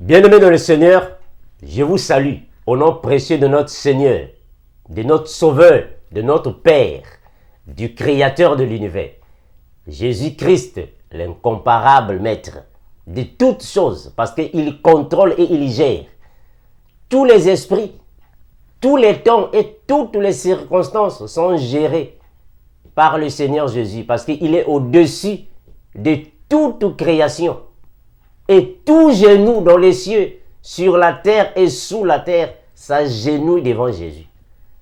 Bien-aimés dans le Seigneur, je vous salue au nom précieux de notre Seigneur, de notre Sauveur, de notre Père, du Créateur de l'univers. Jésus-Christ, l'incomparable Maître de toutes choses, parce qu'il contrôle et il gère tous les esprits, tous les temps et toutes les circonstances sont gérés par le Seigneur Jésus, parce qu'il est au-dessus de toute création. Et tout genou dans les cieux, sur la terre et sous la terre, s'agenouille devant Jésus.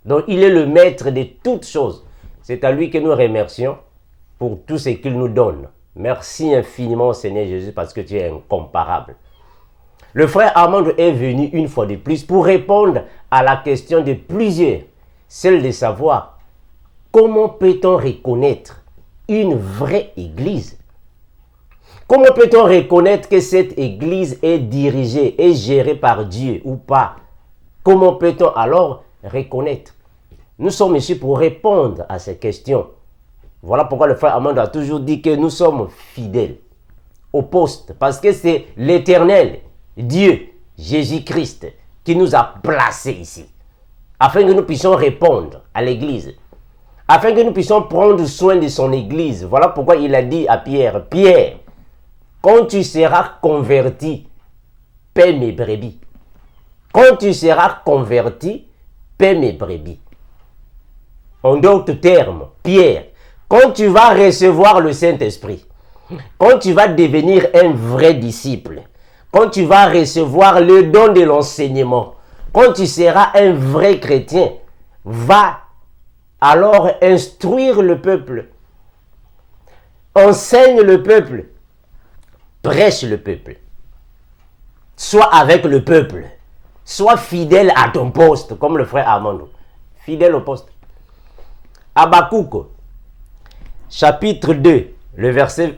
Donc il est le maître de toutes choses. C'est à lui que nous remercions pour tout ce qu'il nous donne. Merci infiniment Seigneur Jésus parce que tu es incomparable. Le frère Armand est venu une fois de plus pour répondre à la question de plusieurs, celle de savoir comment peut-on reconnaître une vraie église? Comment peut-on reconnaître que cette église est dirigée et gérée par Dieu ou pas? Comment peut-on alors reconnaître? Nous sommes ici pour répondre à ces questions. Voilà pourquoi le frère Armand a toujours dit que nous sommes fidèles au poste. Parce que c'est l'Éternel, Dieu, Jésus-Christ, qui nous a placés ici. Afin que nous puissions répondre à l'église. Afin que nous puissions prendre soin de son église. Voilà pourquoi il a dit à Pierre, Pierre, quand tu seras converti, paie mes brebis. Quand tu seras converti, paie mes brebis. En d'autres termes, Pierre, quand tu vas recevoir le Saint-Esprit, quand tu vas devenir un vrai disciple, quand tu vas recevoir le don de l'enseignement, quand tu seras un vrai chrétien, va alors instruire le peuple, enseigne le peuple, prêche le peuple, sois avec le peuple, sois fidèle à ton poste, comme le frère Armando, fidèle au poste. Habakkuk, chapitre 2, le verset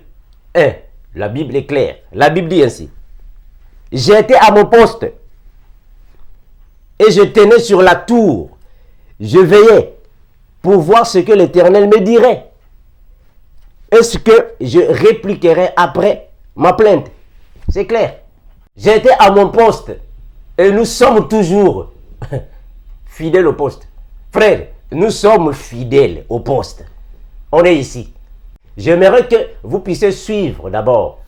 1, la Bible est claire. La Bible dit ainsi, j'étais à mon poste et je tenais sur la tour, je veillais pour voir ce que l'Éternel me dirait et ce que je répliquerais après ma plainte. C'est clair. J'étais à mon poste et nous sommes toujours fidèles au poste. Frère, nous sommes fidèles au poste. On est ici. J'aimerais que vous puissiez suivre d'abord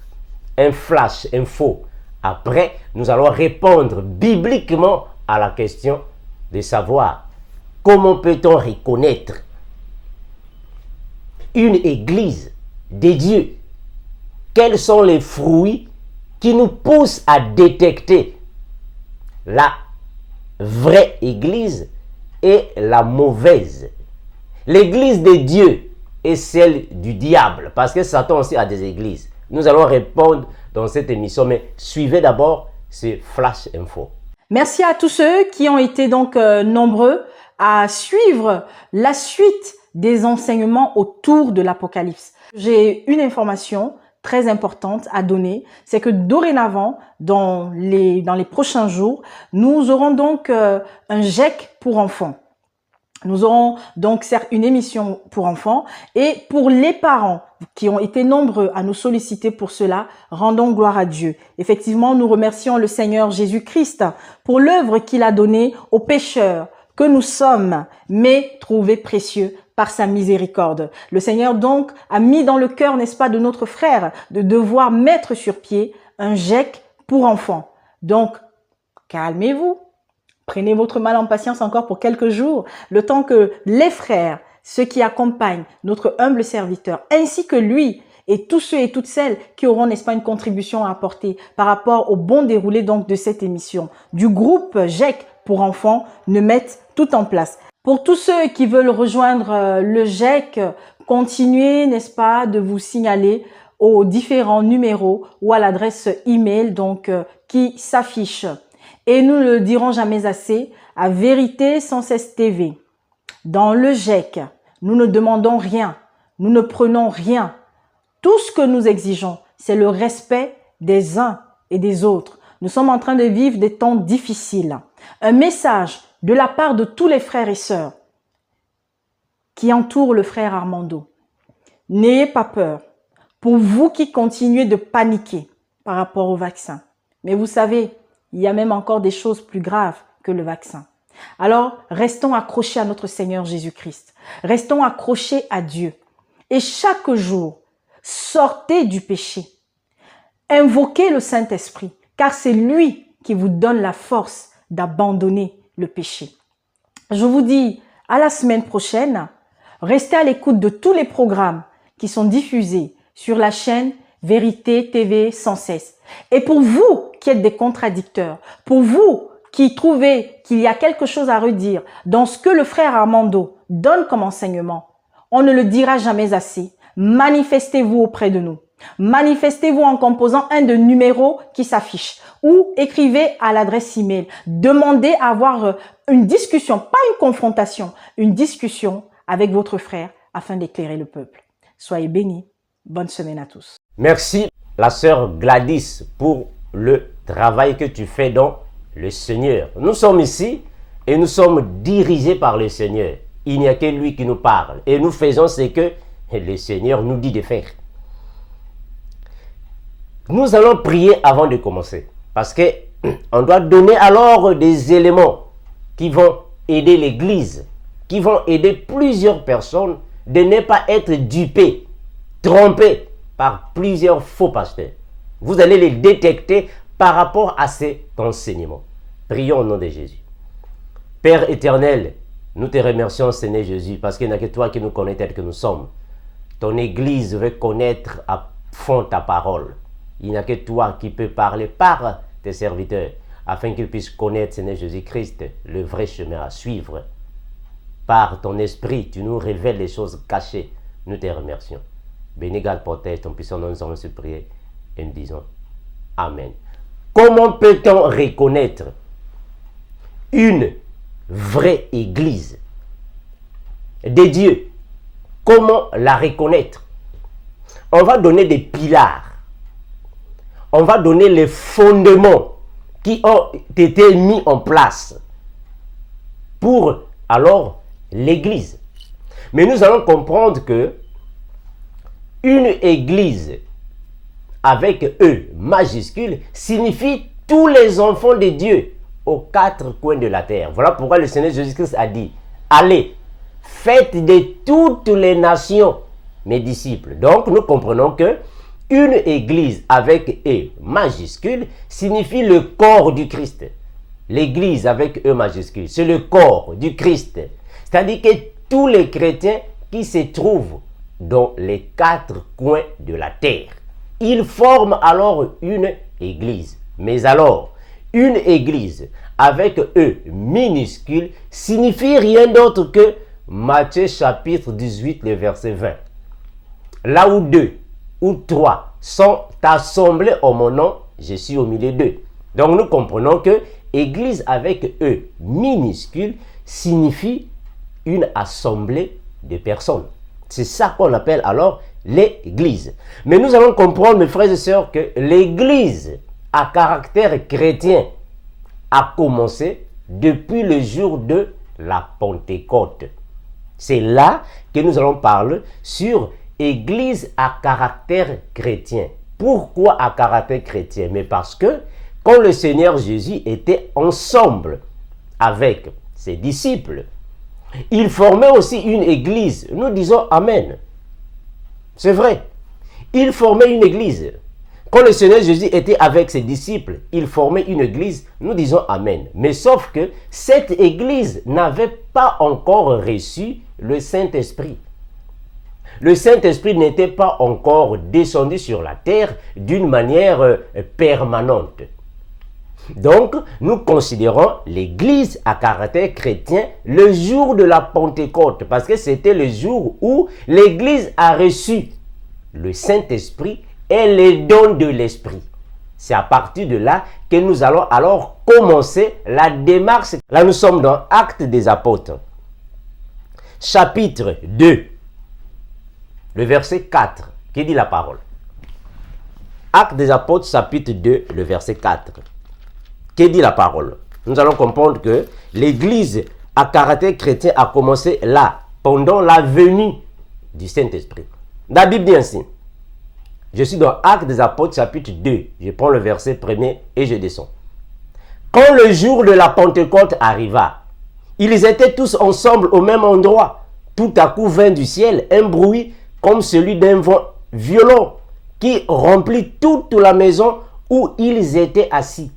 un flash info. Après, nous allons répondre bibliquement à la question de savoir comment peut-on reconnaître une église de Dieu. Quels sont les fruits qui nous poussent à détecter la vraie église et la mauvaise? L'église de Dieu est celle du diable, parce que Satan aussi a des églises. Nous allons répondre dans cette émission, mais suivez d'abord ce flash info. Merci à tous ceux qui ont été donc nombreux à suivre la suite des enseignements autour de l'Apocalypse. J'ai une information très importante à donner, c'est que dorénavant, dans les prochains jours, nous aurons donc un GEC pour enfants. Nous aurons donc certes une émission pour enfants et pour les parents qui ont été nombreux à nous solliciter pour cela, rendons gloire à Dieu. Effectivement, nous remercions le Seigneur Jésus-Christ pour l'œuvre qu'il a donnée aux pécheurs que nous sommes, mais trouvés précieux par sa miséricorde. Le Seigneur donc a mis dans le cœur, n'est-ce pas, de notre frère de devoir mettre sur pied un GEC pour enfants. Donc, calmez-vous. Prenez votre mal en patience encore pour quelques jours, le temps que les frères, ceux qui accompagnent notre humble serviteur, ainsi que lui et tous ceux et toutes celles qui auront, n'est-ce pas, une contribution à apporter par rapport au bon déroulé donc de cette émission, du groupe GEC pour enfants, ne mettent tout en place. Pour tous ceux qui veulent rejoindre le GEC, continuez, n'est-ce pas, de vous signaler aux différents numéros ou à l'adresse email donc qui s'affiche. Et nous ne le dirons jamais assez, à Vérité sans cesse TV. Dans le GEC, nous ne demandons rien, nous ne prenons rien. Tout ce que nous exigeons, c'est le respect des uns et des autres. Nous sommes en train de vivre des temps difficiles. Un message de la part de tous les frères et sœurs qui entourent le frère Armando. N'ayez pas peur. Pour vous qui continuez de paniquer par rapport au vaccin. Mais vous savez, Il y a même encore des choses plus graves que le vaccin. Alors, restons accrochés à notre Seigneur Jésus-Christ. Restons accrochés à Dieu. Et chaque jour, sortez du péché. Invoquez le Saint-Esprit, car c'est lui qui vous donne la force d'abandonner le péché. Je vous dis à la semaine prochaine. Restez à l'écoute de tous les programmes qui sont diffusés sur la chaîne Vérité TV sans cesse. Et pour vous qui êtes des contradicteurs, pour vous qui trouvez qu'il y a quelque chose à redire dans ce que le frère Armando donne comme enseignement, on ne le dira jamais assez. Manifestez-vous auprès de nous. Manifestez-vous en composant un des numéros qui s'affiche ou écrivez à l'adresse email. Demandez à avoir une discussion, pas une confrontation, une discussion avec votre frère afin d'éclairer le peuple. Soyez bénis. Bonne semaine à tous. Merci la sœur Gladys pour le travail que tu fais dans le Seigneur. Nous sommes ici et nous sommes dirigés par le Seigneur. Il n'y a que lui qui nous parle et nous faisons ce que le Seigneur nous dit de faire. Nous allons prier avant de commencer parce que on doit donner alors des éléments qui vont aider l'Église, qui vont aider plusieurs personnes de ne pas être dupées, trompées par plusieurs faux pasteurs. Vous allez les détecter par rapport à cet enseignement. Prions au nom de Jésus. Père éternel, nous te remercions Seigneur Jésus parce qu'il n'y a que toi qui nous connais tel que nous sommes. Ton Église veut connaître à fond ta parole. Il n'y a que toi qui peux parler par tes serviteurs afin qu'ils puissent connaître Seigneur Jésus-Christ, le vrai chemin à suivre. Par ton esprit, tu nous révèles les choses cachées. Nous te remercions. Béni garde protège ton puissant nom, nous allons se prier et nous disons Amen. Comment peut-on reconnaître une vraie église de Dieu? Comment la reconnaître? On va donner des pilars. On va donner les fondements qui ont été mis en place pour alors l'église. Mais nous allons comprendre que une église avec E majuscule signifie tous les enfants de Dieu aux quatre coins de la terre. Voilà pourquoi le Seigneur Jésus-Christ a dit, allez, faites de toutes les nations mes disciples. Donc nous comprenons que une église avec E majuscule signifie le corps du Christ. L'église avec E majuscule, c'est le corps du Christ. C'est-à-dire que tous les chrétiens qui se trouvent dans les quatre coins de la terre, ils forment alors une église. Mais alors, une église avec E minuscule signifie rien d'autre que Matthieu chapitre 18, le verset 20. Là où deux ou trois sont assemblés en mon nom, je suis au milieu d'eux. Donc nous comprenons que église avec E minuscule signifie une assemblée de personnes. C'est ça qu'on appelle alors l'église. Mais nous allons comprendre, mes frères et sœurs, que l'église à caractère chrétien a commencé depuis le jour de la Pentecôte. C'est là que nous allons parler sur église à caractère chrétien. Pourquoi à caractère chrétien? Mais parce que quand le Seigneur Jésus était ensemble avec ses disciples, il formait aussi une église. Nous disons Amen. C'est vrai. Il formait une église. Quand le Seigneur Jésus était avec ses disciples, il formait une église. Nous disons Amen. Mais sauf que cette église n'avait pas encore reçu le Saint-Esprit. Le Saint-Esprit n'était pas encore descendu sur la terre d'une manière permanente. Donc, nous considérons l'église à caractère chrétien le jour de la Pentecôte, parce que c'était le jour où l'église a reçu le Saint-Esprit et les dons de l'Esprit. C'est à partir de là que nous allons alors commencer la démarche. Là, nous sommes dans Actes des Apôtres, chapitre 2, le verset 4, qui dit la parole. Actes des Apôtres, chapitre 2, le verset 4. Que dit la parole? Nous allons comprendre que l'église à caractère chrétien a commencé là, pendant la venue du Saint-Esprit. La Bible dit ainsi. Je suis dans Actes des Apôtres, chapitre 2. Je prends le verset 1er et je descends. Quand le jour de la Pentecôte arriva, ils étaient tous ensemble au même endroit. Tout à coup vint du ciel un bruit comme celui d'un vent violent qui remplit toute la maison où ils étaient assis.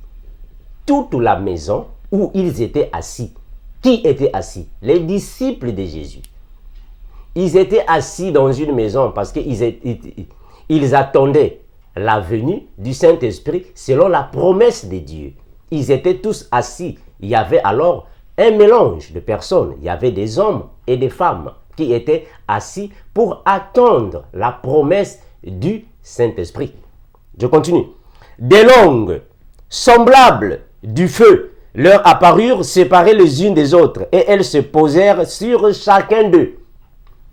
Toute la maison où ils étaient assis. Qui était assis? Les disciples de Jésus. Ils étaient assis dans une maison parce qu'ils attendaient la venue du Saint-Esprit selon la promesse de Dieu. Ils étaient tous assis. Il y avait alors un mélange de personnes. Il y avait des hommes et des femmes qui étaient assis pour attendre la promesse du Saint-Esprit. Je continue. Des langues semblables du feu leur apparurent séparées les unes des autres et elles se posèrent sur chacun d'eux.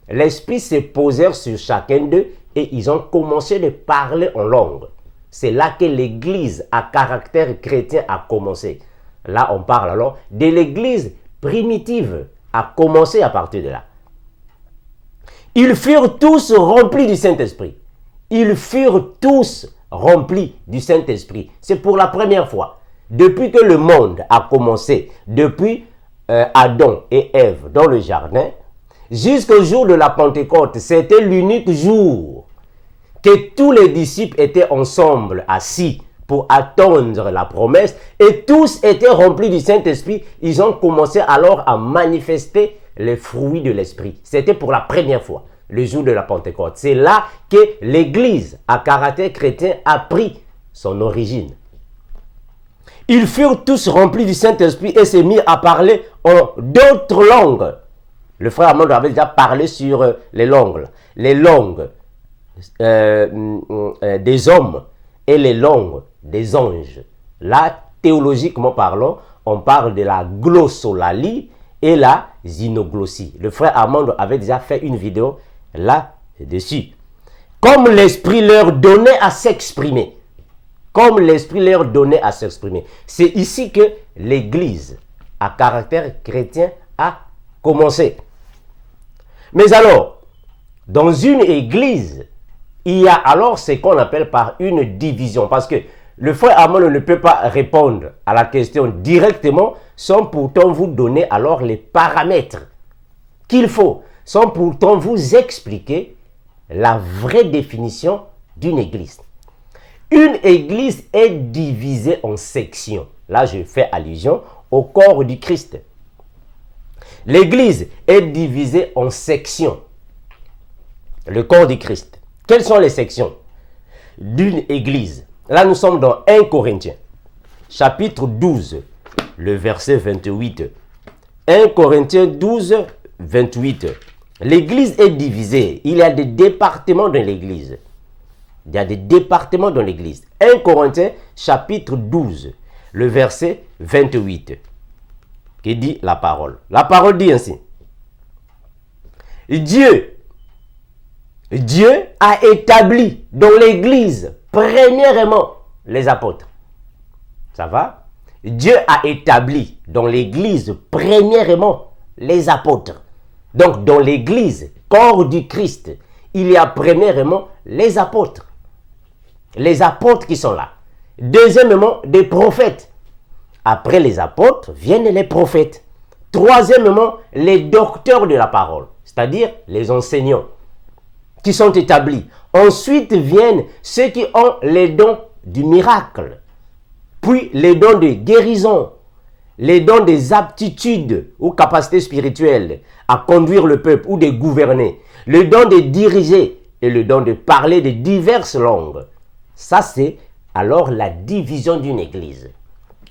L'Esprit se posèrent sur chacun d'eux et ils ont commencé de parler en langue. C'est là que l'Église à caractère chrétien a commencé. Là, on parle alors de l'Église primitive, a commencé à partir de là. Ils furent tous remplis du Saint-Esprit. Ils furent tous remplis du Saint-Esprit. C'est pour la première fois. Depuis que le monde a commencé, depuis Adam et Ève dans le jardin, jusqu'au jour de la Pentecôte, c'était l'unique jour que tous les disciples étaient ensemble, assis, pour attendre la promesse, et tous étaient remplis du Saint-Esprit. Ils ont commencé alors à manifester les fruits de l'Esprit. C'était pour la première fois, le jour de la Pentecôte. C'est là que l'Église à caractère chrétien a pris son origine. Ils furent tous remplis du Saint-Esprit et se mirent à parler en d'autres langues. Le frère Armand avait déjà parlé sur les langues des hommes et les langues des anges. Là, théologiquement parlant, on parle de la glossolalie et la gynoglossie. Le frère Armand avait déjà fait une vidéo là-dessus. Comme l'Esprit leur donnait à s'exprimer. Comme l'Esprit leur donnait à s'exprimer. C'est ici que l'Église à caractère chrétien a commencé. Mais alors, dans une Église, il y a alors ce qu'on appelle par une division. Parce que le frère Armand ne peut pas répondre à la question directement sans pourtant vous donner alors les paramètres qu'il faut, sans pourtant vous expliquer la vraie définition d'une Église. Une Église est divisée en sections. Là, je fais allusion au corps du Christ. L'Église est divisée en sections. Le corps du Christ. Quelles sont les sections d'une Église? Là, nous sommes dans 1 Corinthiens, chapitre 12, le verset 28. 1 Corinthiens 12, 28. L'Église est divisée. Il y a des départements dans l'Église. Il y a des départements dans l'Église. 1 Corinthiens, chapitre 12, le verset 28. Qui dit la parole. La parole dit ainsi. Dieu a établi dans l'Église, premièrement, les apôtres. Ça va? Dieu a établi dans l'Église, premièrement, les apôtres. Donc, dans l'Église, corps du Christ, il y a premièrement les apôtres. Les apôtres qui sont là. Deuxièmement, des prophètes. Après les apôtres, viennent les prophètes. Troisièmement, les docteurs de la parole, c'est-à-dire les enseignants qui sont établis. Ensuite viennent ceux qui ont les dons du miracle, puis les dons de guérison, les dons des aptitudes ou capacités spirituelles à conduire le peuple ou de gouverner, le don de diriger et le don de parler de diverses langues. Ça, c'est alors la division d'une église.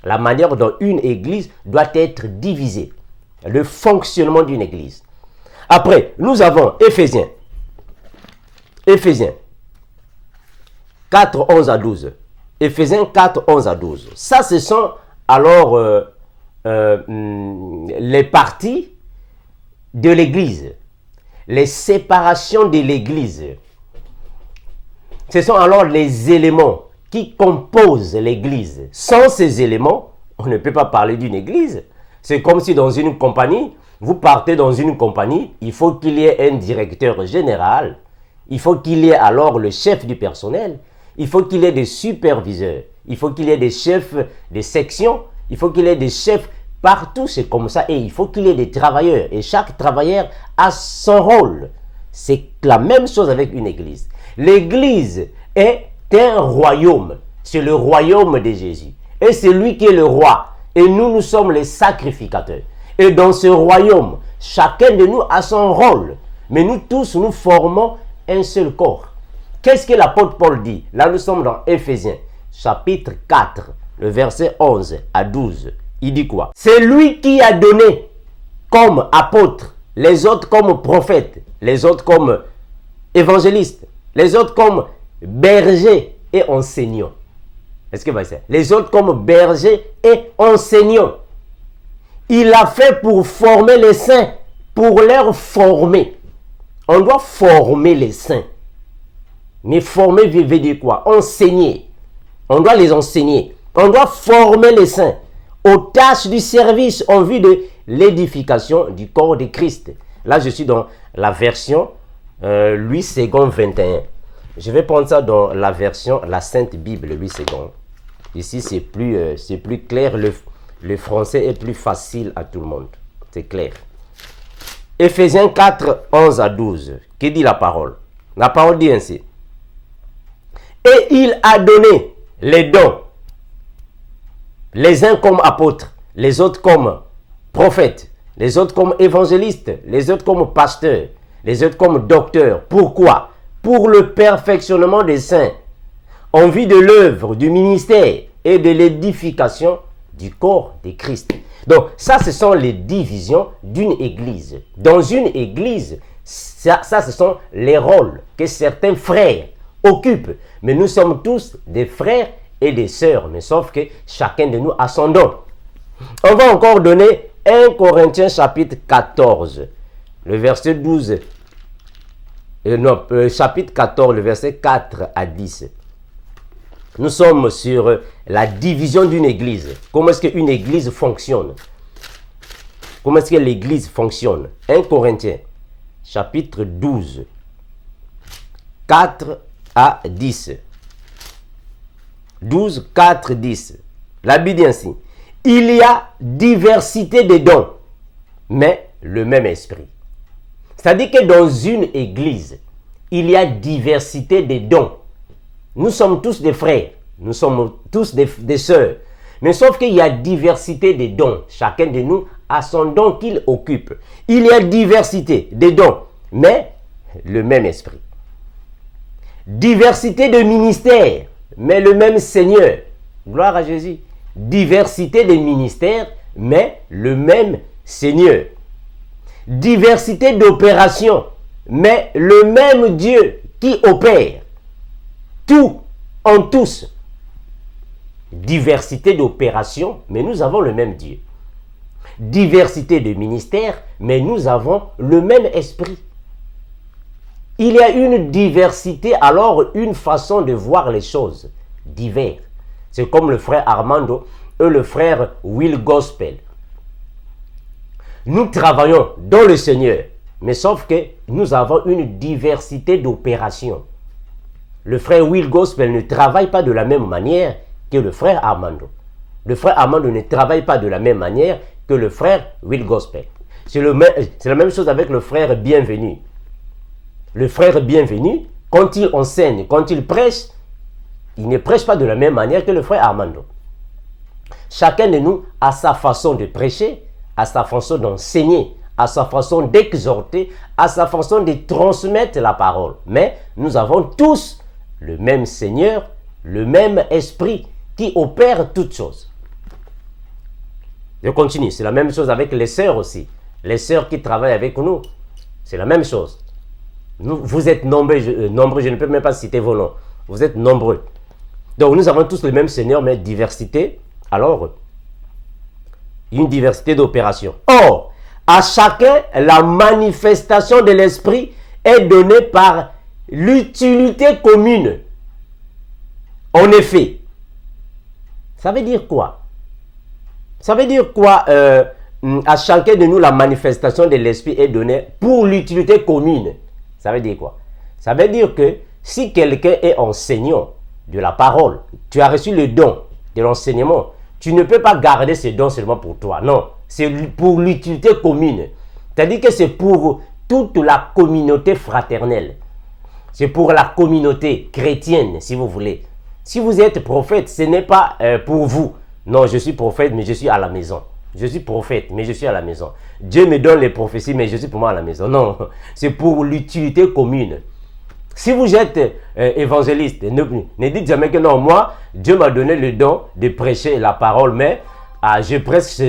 La manière dont une église doit être divisée. Le fonctionnement d'une église. Après, nous avons Éphésiens. Éphésiens 4, 11 à 12. Éphésiens 4, 11 à 12. Ça, ce sont alors les parties de l'église. Les séparations de l'église. Ce sont alors les éléments qui composent l'église. Sans ces éléments, on ne peut pas parler d'une église. C'est comme si dans une compagnie, vous partez dans une compagnie, il faut qu'il y ait un directeur général, il faut qu'il y ait alors le chef du personnel, il faut qu'il y ait des superviseurs, il faut qu'il y ait des chefs de section, Il faut qu'il y ait des chefs. Partout, c'est comme ça. Et il faut qu'il y ait des travailleurs. Et chaque travailleur a son rôle. C'est la même chose avec une église. L'église est un royaume. C'est le royaume de Jésus. Et c'est lui qui est le roi. Et nous sommes les sacrificateurs. Et dans ce royaume, chacun de nous a son rôle. Mais nous tous, nous formons un seul corps. Qu'est-ce que l'apôtre Paul dit? Là, nous sommes dans Éphésiens, chapitre 4, le verset 11 à 12. Il dit quoi? C'est lui qui a donné comme apôtre, les autres comme prophètes, les autres comme évangélistes, les autres comme bergers et enseignants. Est-ce que vous voyez ça? Les autres comme bergers et enseignants. Il a fait pour former les saints, pour leur former. On doit former les saints. Mais former veut dire quoi? Enseigner. On doit les enseigner. On doit former les saints aux tâches du service en vue de l'édification du corps de Christ. Là, je suis dans la version Louis II 21. Je vais prendre ça dans la version, la Sainte Bible, Louis II. Ici, c'est plus clair. Le français est plus facile à tout le monde. C'est clair. Éphésiens 4, 11 à 12. Que dit la parole? La parole dit ainsi. Et il a donné les dons, les uns comme apôtres, les autres comme prophètes, les autres comme évangélistes, les autres comme pasteurs, les autres comme docteurs. Pourquoi? Pour le perfectionnement des saints, en vue de l'œuvre, du ministère et de l'édification du corps de Christ. Donc, ça, ce sont les divisions d'une église. Dans une église, ça, ce sont les rôles que certains frères occupent. Mais nous sommes tous des frères et des sœurs. Mais sauf que chacun de nous a son don. On va encore donner 1 Corinthiens chapitre 14, le verset 12. Chapitre 14, le verset 4 à 10. Nous sommes sur la division d'une église. Comment est-ce qu'une église fonctionne? Comment est-ce que l'église fonctionne? 1 Corinthiens, chapitre 12, 4 à 10. 12, 4, 10. La Bible dit ainsi. Il y a diversité de dons, mais le même esprit. C'est-à-dire que dans une église, il y a diversité de dons. Nous sommes tous des frères, nous sommes tous des sœurs. Mais sauf qu'il y a diversité de dons. Chacun de nous a son don qu'il occupe. Il y a diversité de dons, mais le même esprit. Diversité de ministères, mais le même Seigneur. Gloire à Jésus. Diversité de ministères, mais le même Seigneur. Diversité d'opérations, mais le même Dieu qui opère tout en tous. Diversité d'opérations, mais nous avons le même Dieu. Diversité de ministères, mais nous avons le même esprit. Il y a une diversité, alors une façon de voir les choses divers. C'est comme le frère Armando et le frère Will Gospel. Nous travaillons dans le Seigneur, mais sauf que nous avons une diversité d'opérations. Le frère Will Gospel ne travaille pas de la même manière que le frère Armando. Le frère Armando ne travaille pas de la même manière que le frère Will Gospel. C'est la même chose avec le frère Bienvenu. Le frère Bienvenu, quand il enseigne, quand il prêche, il ne prêche pas de la même manière que le frère Armando. Chacun de nous a sa façon de prêcher, a sa façon d'enseigner, a sa façon d'exhorter, a sa façon de transmettre la parole. Mais nous avons tous le même Seigneur, le même esprit qui opère toutes choses. Je continue, c'est la même chose avec les sœurs aussi. Les sœurs qui travaillent avec nous, c'est la même chose. Vous êtes nombreux, je ne peux même pas citer vos noms. Vous êtes nombreux. Donc nous avons tous le même Seigneur, mais diversité. Alors, une diversité d'opérations. Or, à chacun, la manifestation de l'esprit est donnée par l'utilité commune. En effet, ça veut dire quoi? Ça veut dire quoi? À chacun de nous, la manifestation de l'esprit est donnée pour l'utilité commune. Ça veut dire quoi? Ça veut dire que si quelqu'un est enseignant de la parole, tu as reçu le don de l'enseignement, Tu ne peux pas garder ces dons seulement pour toi. Non, c'est pour l'utilité commune. C'est-à-dire que c'est pour toute la communauté fraternelle. C'est pour la communauté chrétienne, si vous voulez. Si vous êtes prophète, ce n'est pas pour vous. Non, je suis prophète, mais je suis à la maison. Je suis prophète, mais je suis à la maison. Dieu me donne les prophéties, mais je suis pour moi à la maison. Non, c'est pour l'utilité commune. Si vous êtes évangéliste, ne dites jamais que non, moi, Dieu m'a donné le don de prêcher la parole, mais je prêche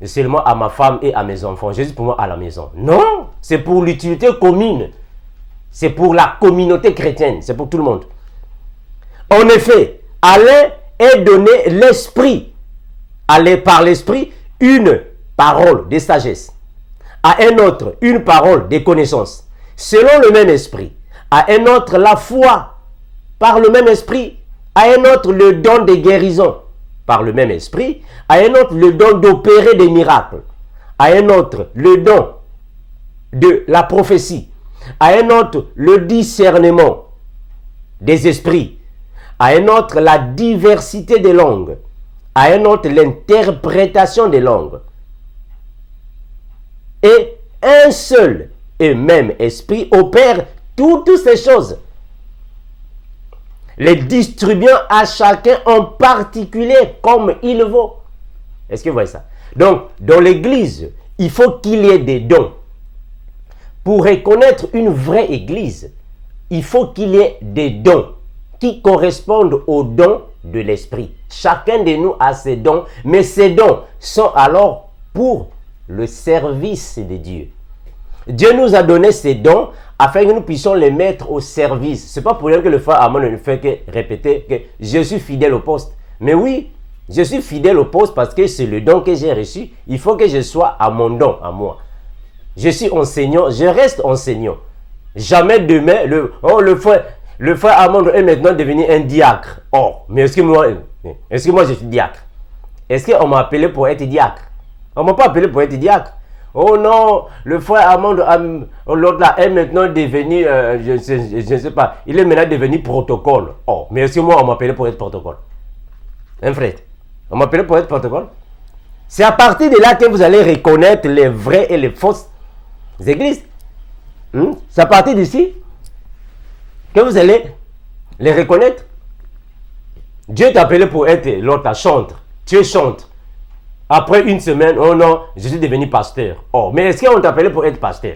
seulement à ma femme et à mes enfants. Jésus pour moi à la maison. Non, c'est pour l'utilité commune. C'est pour la communauté chrétienne. C'est pour tout le monde. En effet, à l'un est donné l'esprit. Par l'esprit, une parole de sagesse. À un autre, une parole de connaissance. Selon le même esprit. À un autre, la foi. Par le même esprit. À un autre, le don de guérison. Par le même esprit. À un autre, le don d'opérer des miracles. À un autre, le don de la prophétie. À un autre, le discernement des esprits. À un autre, la diversité des langues. À un autre, l'interprétation des langues. Et un seul et même esprit opère toutes ces choses, les distribuant à chacun en particulier comme il veut. Est-ce que vous voyez ça? Donc, dans l'église, il faut qu'il y ait des dons. Pour reconnaître une vraie église, il faut qu'il y ait des dons qui correspondent aux dons de l'esprit. Chacun de nous a ses dons, mais ces dons sont alors pour le service de Dieu. Dieu nous a donné ces dons afin que nous puissions les mettre au service. Ce n'est pas pour rien que le frère Armand ne fait que répéter que je suis fidèle au poste. Mais oui, je suis fidèle au poste parce que c'est le don que j'ai reçu. Il faut que je sois à mon don, à moi. Je suis enseignant, je reste enseignant. Jamais demain, le frère Armand est maintenant devenu un diacre. Oh, mais est-ce que moi je suis diacre? Est-ce qu'on m'a appelé pour être diacre? On ne m'a pas appelé pour être diacre. Oh non, le frère Armand, l'autre là, est maintenant devenu, je ne sais pas, il est maintenant devenu protocole. Oh, mais est-ce que moi on m'a appelé pour être protocole? Hein, frère? On m'a appelé pour être protocole? C'est à partir de là que vous allez reconnaître les vraies et les fausses églises. C'est à partir d'ici que vous allez les reconnaître. Dieu t'a appelé pour être l'autre chantre. Tu chantes. Après une semaine, oh non, je suis devenu pasteur. Oh, mais est-ce qu'on t'a appelé pour être pasteur?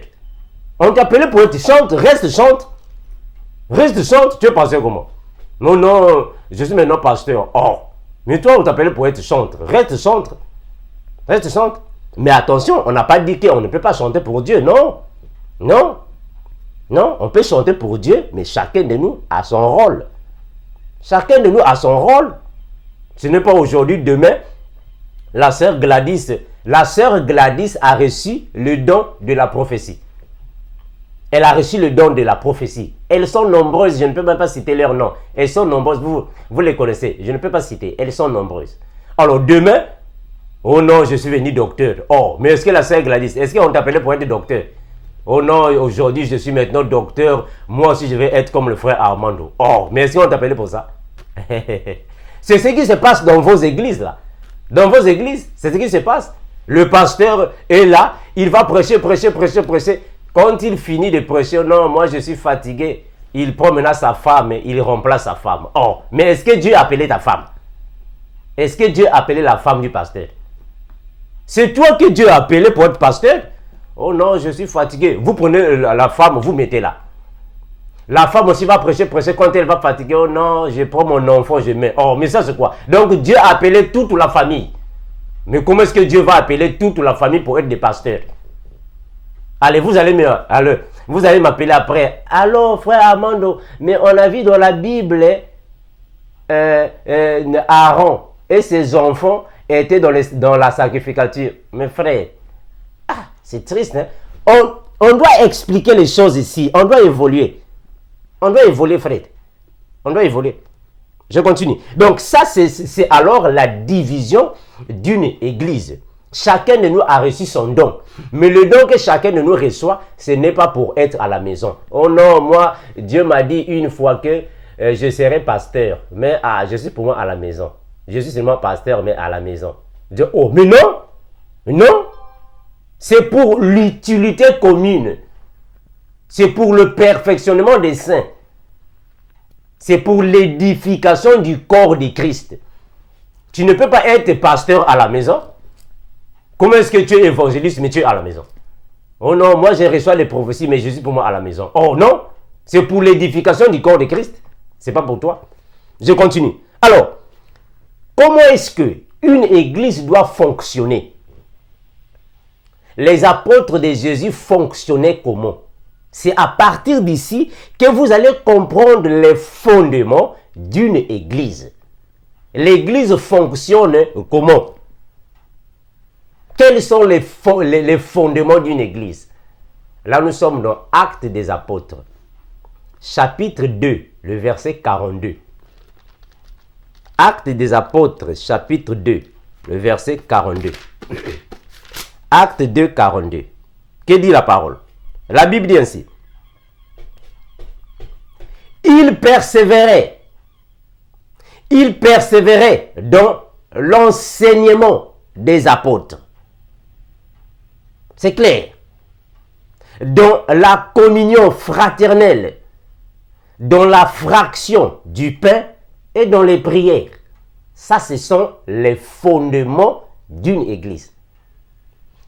On t'a appelé pour être chante, reste chante. Reste chante, tu es pasteur comment? Non, non, je suis maintenant pasteur. Oh, mais toi, on t'a appelé pour être chantre. Reste chantre. Reste chante. Mais attention, on n'a pas dit qu'on ne peut pas chanter pour Dieu, non. Non. Non, on peut chanter pour Dieu, mais chacun de nous a son rôle. Chacun de nous a son rôle. Ce n'est pas aujourd'hui, demain. La sœur Gladys a reçu le don de la prophétie. Elle a reçu le don de la prophétie. Elles sont nombreuses, je ne peux même pas citer leur nom. Elles sont nombreuses, vous les connaissez, je ne peux pas citer. Elles sont nombreuses. Alors demain, oh non, je suis venu docteur. Oh, mais est-ce que la sœur Gladys, est-ce qu'on t'appelait pour être docteur? Oh non, aujourd'hui je suis maintenant docteur. Moi aussi je vais être comme le frère Armando. Oh, mais est-ce qu'on t'appelait pour ça? C'est ce qui se passe dans vos églises là. Dans vos églises, c'est ce qui se passe. Le pasteur est là, il va prêcher. Quand il finit de prêcher, non, moi je suis fatigué. Il prend maintenant sa femme et il remplace sa femme. Oh, mais est-ce que Dieu a appelé ta femme? Est-ce que Dieu a appelé la femme du pasteur? C'est toi que Dieu a appelé pour être pasteur? Oh non, je suis fatigué. Vous prenez la femme, vous mettez là. La femme aussi va prêcher. Quand elle va fatiguer, oh non, je prends mon enfant, je mets. Oh, mais ça c'est quoi? Donc Dieu a appelé toute la famille. Mais comment est-ce que Dieu va appeler toute la famille pour être des pasteurs? Allez, vous allez m'appeler après. Alors, frère Armando, mais on a vu dans la Bible, Aaron et ses enfants étaient dans la sacrificature. Mais frère, c'est triste, hein? On doit expliquer les choses ici. On doit évoluer. On doit évoluer, frère. On doit évoluer. Je continue. Donc ça, c'est alors la division d'une église. Chacun de nous a reçu son don. Mais le don que chacun de nous reçoit, ce n'est pas pour être à la maison. Oh non, moi, Dieu m'a dit une fois que je serai pasteur. Mais je suis pour moi à la maison. Je suis seulement pasteur, mais à la maison. Je dis, oh, mais non, non. C'est pour l'utilité commune. C'est pour le perfectionnement des saints. C'est pour l'édification du corps de Christ. Tu ne peux pas être pasteur à la maison. Comment est-ce que tu es évangéliste, mais tu es à la maison? Oh non, moi je reçois les prophéties, mais Jésus pour moi à la maison. Oh non, c'est pour l'édification du corps de Christ. C'est pas pour toi. Je continue. Alors, comment est-ce que une église doit fonctionner? Les apôtres de Jésus fonctionnaient comment? C'est à partir d'ici que vous allez comprendre les fondements d'une église. L'église fonctionne comment? Quels sont les fondements d'une église? Là, nous sommes dans Actes des Apôtres, chapitre 2, le verset 42. Actes des Apôtres, chapitre 2, le verset 42. Acte 2, 42. Que dit la parole? La Bible dit ainsi. Il persévérait dans l'enseignement des apôtres. C'est clair. Dans la communion fraternelle, dans la fraction du pain et dans les prières. Ça, ce sont les fondements d'une église.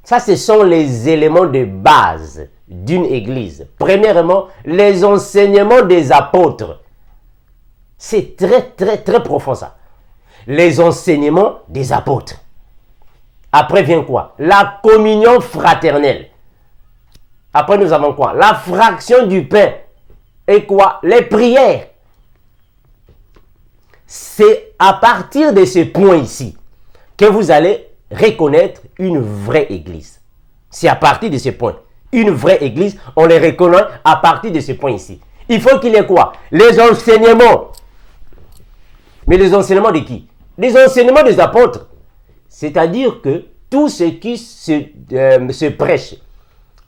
Ça, ce sont les éléments de base d'une église. Premièrement, les enseignements des apôtres. C'est très profond ça. Les enseignements des apôtres. Après vient quoi? La communion fraternelle. Après nous avons quoi? La fraction du pain. Et quoi? Les prières. C'est à partir de ce point ici que vous allez reconnaître une vraie église. C'est à partir de ce point. Une vraie église, on les reconnaît à partir de ce point ici. Il faut qu'il y ait quoi? Les enseignements. Mais les enseignements de qui? Les enseignements des apôtres. C'est-à-dire que tout ce qui se prêche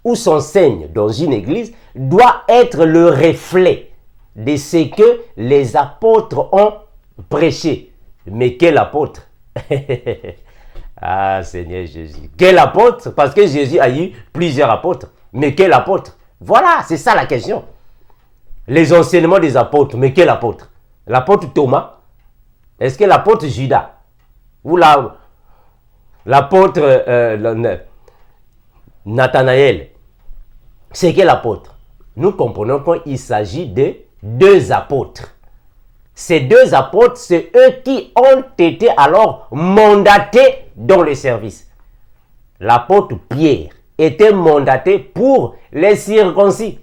ou s'enseigne dans une église doit être le reflet de ce que les apôtres ont prêché. Mais quel apôtre? Ah, Seigneur Jésus. Quel apôtre? Parce que Jésus a eu plusieurs apôtres. Mais quel apôtre? Voilà, c'est ça la question. Les enseignements des apôtres. Mais quel apôtre? L'apôtre Thomas? Est-ce que l'apôtre Judas? Ou l'apôtre Nathanaël? C'est quel apôtre? Nous comprenons qu'il s'agit de deux apôtres. Ces deux apôtres, c'est eux qui ont été alors mandatés dans le service. L'apôtre Pierre était mandaté pour les circoncis.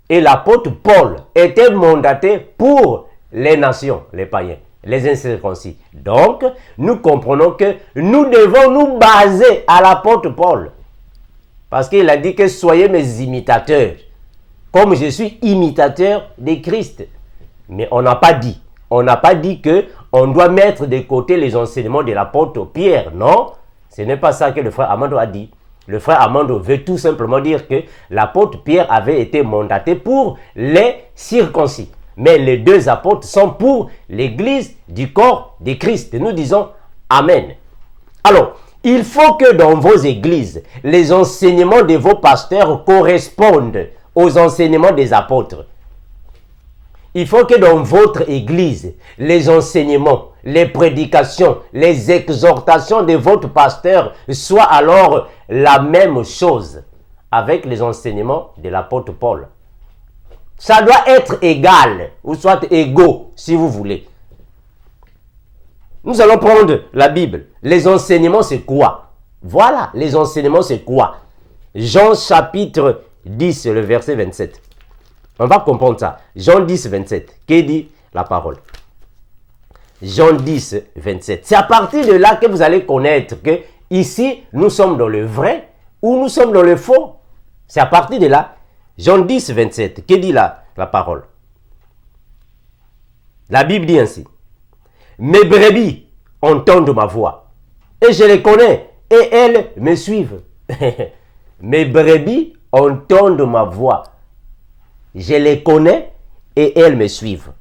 Et l'apôtre Paul était mandaté pour les nations, les païens, les incirconcis. Donc, nous comprenons que nous devons nous baser à l'apôtre Paul. Parce qu'il a dit que soyez mes imitateurs, comme je suis imitateur de Christ. Mais on n'a pas dit. On n'a pas dit qu'on doit mettre de côté les enseignements de l'apôtre Pierre. Non, ce n'est pas ça que le frère Amando a dit. Le frère Amando veut tout simplement dire que l'apôtre Pierre avait été mandaté pour les circoncis. Mais les deux apôtres sont pour l'église du corps de Christ. Nous disons Amen. Alors, il faut que dans vos églises, les enseignements de vos pasteurs correspondent aux enseignements des apôtres. Il faut que dans votre église, les enseignements, les prédications, les exhortations de votre pasteur soient alors la même chose avec les enseignements de l'apôtre Paul. Ça doit être égal, ou soit égaux, si vous voulez. Nous allons prendre la Bible. Les enseignements, c'est quoi? Voilà, les enseignements, c'est quoi? Jean chapitre 10, le verset 27. On va comprendre ça. Jean 10, 27. Que dit la parole? Jean 10, 27. C'est à partir de là que vous allez connaître que ici, nous sommes dans le vrai ou nous sommes dans le faux. C'est à partir de là. Jean 10, 27. Que dit la parole? La Bible dit ainsi. Mes brebis entendent ma voix et je les connais et elles me suivent. Mes brebis entendent ma voix. Je les connais et elles me suivent.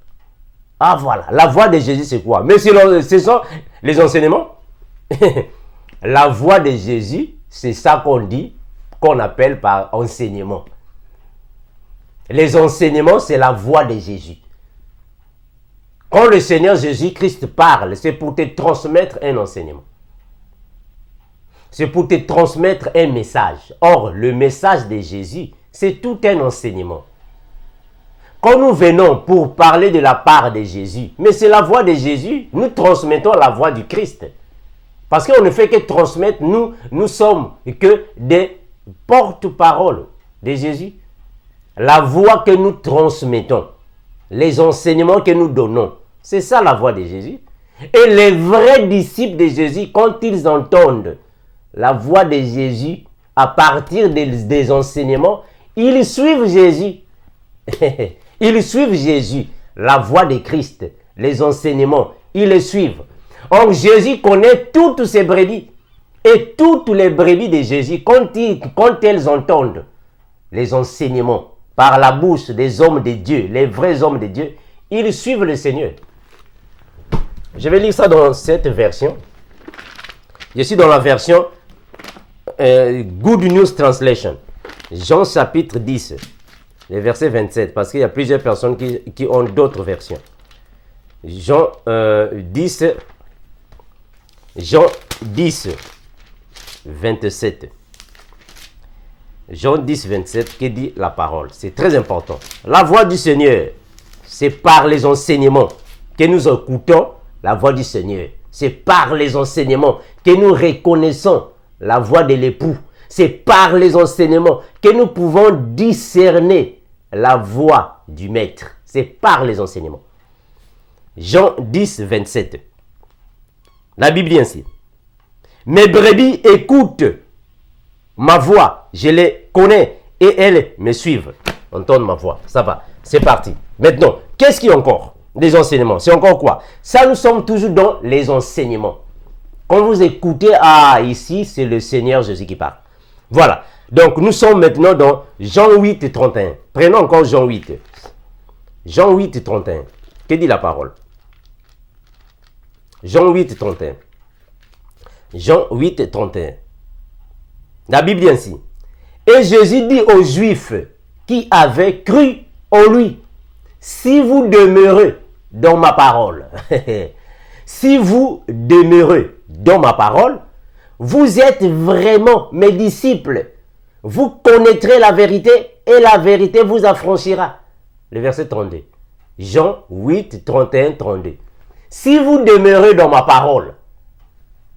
Ah voilà, la voix de Jésus c'est quoi? Mais ce sont les enseignements. La voix de Jésus, c'est ça qu'on dit, qu'on appelle par enseignement. Les enseignements, c'est la voix de Jésus. Quand le Seigneur Jésus-Christ parle, c'est pour te transmettre un enseignement. C'est pour te transmettre un message. Or, le message de Jésus, c'est tout un enseignement. Quand nous venons pour parler de la part de Jésus, mais c'est la voix de Jésus, nous transmettons la voix du Christ. Parce qu'on ne fait que transmettre, nous sommes que des porte-paroles de Jésus. La voix que nous transmettons, les enseignements que nous donnons, c'est ça la voix de Jésus. Et les vrais disciples de Jésus, quand ils entendent la voix de Jésus à partir des enseignements, ils suivent Jésus. Ils suivent Jésus, la voix de Christ, les enseignements, ils les suivent. Or, Jésus connaît toutes ses brebis. Et toutes les brebis de Jésus, quand elles entendent les enseignements par la bouche des hommes de Dieu, les vrais hommes de Dieu, ils suivent le Seigneur. Je vais lire ça dans cette version. Je suis dans la version Good News Translation. Jean chapitre 10, le verset 27, parce qu'il y a plusieurs personnes qui ont d'autres versions. Jean 10, 27. Jean 10, 27, qui dit la parole. C'est très important. La voix du Seigneur, c'est par les enseignements que nous écoutons la voix du Seigneur. C'est par les enseignements que nous reconnaissons la voix de l'époux. C'est par les enseignements que nous pouvons discerner la voix du Maître. C'est par les enseignements. Jean 10, 27. La Bible dit ainsi. Mes brebis écoutent ma voix. Je les connais et elles me suivent. Entendre ma voix. Ça va. C'est parti. Maintenant, qu'est-ce qu'il y a encore? Des enseignements. C'est encore quoi? Ça, nous sommes toujours dans les enseignements. Quand vous écoutez, ici, c'est le Seigneur Jésus qui parle. Voilà. Donc, nous sommes maintenant dans Jean 8, 31. Prenons encore Jean 8. Jean 8, 31. Que dit la parole? Jean 8, 31. Jean 8, 31. La Bible dit ainsi. Et Jésus dit aux Juifs qui avaient cru en lui, si vous demeurez dans ma parole, si vous demeurez dans ma parole, vous êtes vraiment mes disciples. Vous connaîtrez la vérité et la vérité vous affranchira. Le verset 32. Jean 8, 31, 32. Si vous demeurez dans ma parole,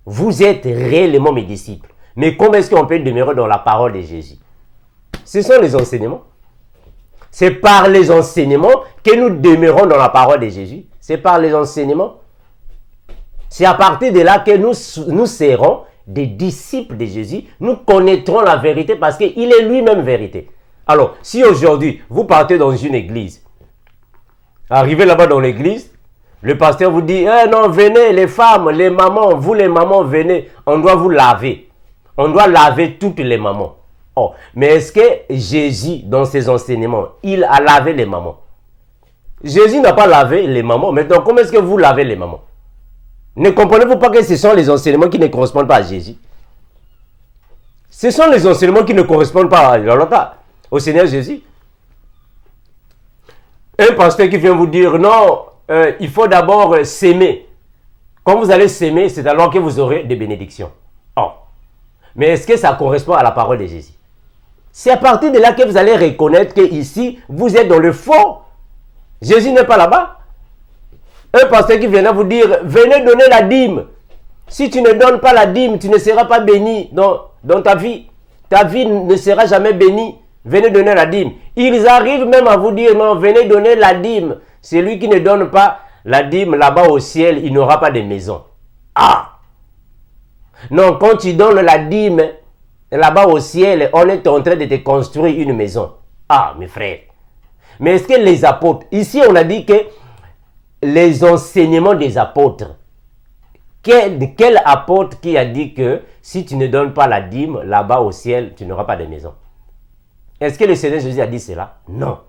vous êtes réellement mes disciples. Mais comment est-ce qu'on peut demeurer dans la parole de Jésus? Ce sont les enseignements. C'est par les enseignements que nous demeurons dans la parole de Jésus. C'est par les enseignements. C'est à partir de là que nous serons des disciples de Jésus. Nous connaîtrons la vérité parce qu'il est lui-même vérité. Alors, si aujourd'hui, vous partez dans une église, arrivez là-bas dans l'église, le pasteur vous dit, eh non, venez les femmes, les mamans, vous les mamans, venez, on doit vous laver. On doit laver toutes les mamans. Oh, mais est-ce que Jésus, dans ses enseignements, il a lavé les mamans? Jésus n'a pas lavé les mamans. Maintenant, comment est-ce que vous lavez les mamans? Ne comprenez-vous pas que ce sont les enseignements qui ne correspondent pas à Jésus? Ce sont les enseignements qui ne correspondent pas au Seigneur Jésus. Un pasteur qui vient vous dire, non, il faut d'abord s'aimer. Quand vous allez s'aimer, c'est alors que vous aurez des bénédictions. Oh. Mais est-ce que ça correspond à la parole de Jésus? C'est à partir de là que vous allez reconnaître que ici, vous êtes dans le faux. Jésus n'est pas là-bas. Un pasteur qui vient vous dire, venez donner la dîme. Si tu ne donnes pas la dîme, tu ne seras pas béni dans ta vie. Ta vie ne sera jamais bénie. Venez donner la dîme. Ils arrivent même à vous dire, non, venez donner la dîme. Celui qui ne donne pas la dîme là-bas au ciel, il n'aura pas de maison. Ah! Non, quand tu donnes la dîme, là-bas au ciel, on est en train de te construire une maison. Ah, mes frères. Mais est-ce que les apôtres, ici on a dit que les enseignements des apôtres, quel apôtre qui a dit que si tu ne donnes pas la dîme, là-bas au ciel, tu n'auras pas de maison? Est-ce que le Seigneur Jésus a dit cela? Non.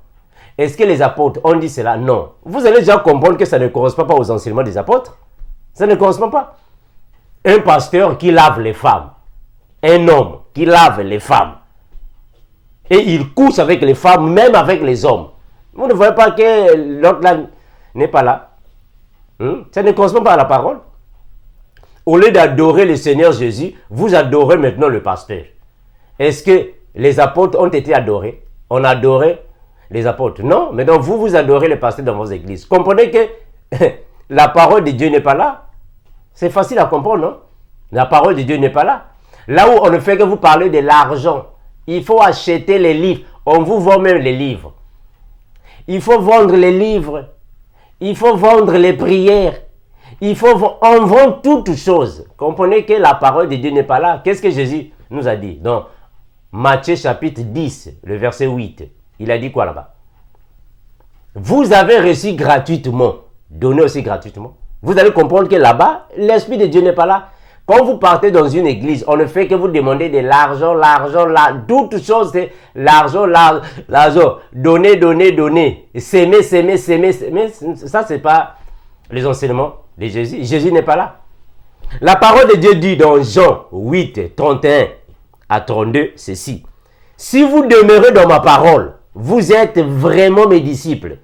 Est-ce que les apôtres ont dit cela? Non. Vous allez déjà comprendre que ça ne correspond pas aux enseignements des apôtres. Ça ne correspond pas. Un pasteur qui lave les femmes. Un homme qui lave les femmes. Et il couche avec les femmes, même avec les hommes. Vous ne voyez pas que l'autre là n'est pas là. Ça ne correspond pas à la parole. Au lieu d'adorer le Seigneur Jésus, vous adorez maintenant le pasteur. Est-ce que les apôtres ont été adorés? On adorait les apôtres. Non, maintenant vous adorez les pasteurs dans vos églises. Comprenez que la parole de Dieu n'est pas là. C'est facile à comprendre, non? La parole de Dieu n'est pas là. Là où on ne fait que vous parler de l'argent, il faut acheter les livres. On vous vend même les livres. Il faut vendre les livres. Il faut vendre les prières. On vend toutes choses. Comprenez que la parole de Dieu n'est pas là. Qu'est-ce que Jésus nous a dit? Dans Matthieu chapitre 10, le verset 8. Il a dit quoi là-bas? Vous avez reçu gratuitement. Donnez aussi gratuitement. Vous allez comprendre que là-bas, l'Esprit de Dieu n'est pas là. Quand vous partez dans une église, on ne fait que vous demander de l'argent, toutes choses, c'est l'argent. Donner. S'aimer. Ça, c'est pas les enseignements de Jésus. Jésus n'est pas là. La parole de Dieu dit dans Jean 8, 31 à 32, ceci. Si vous demeurez dans ma parole, vous êtes vraiment mes disciples.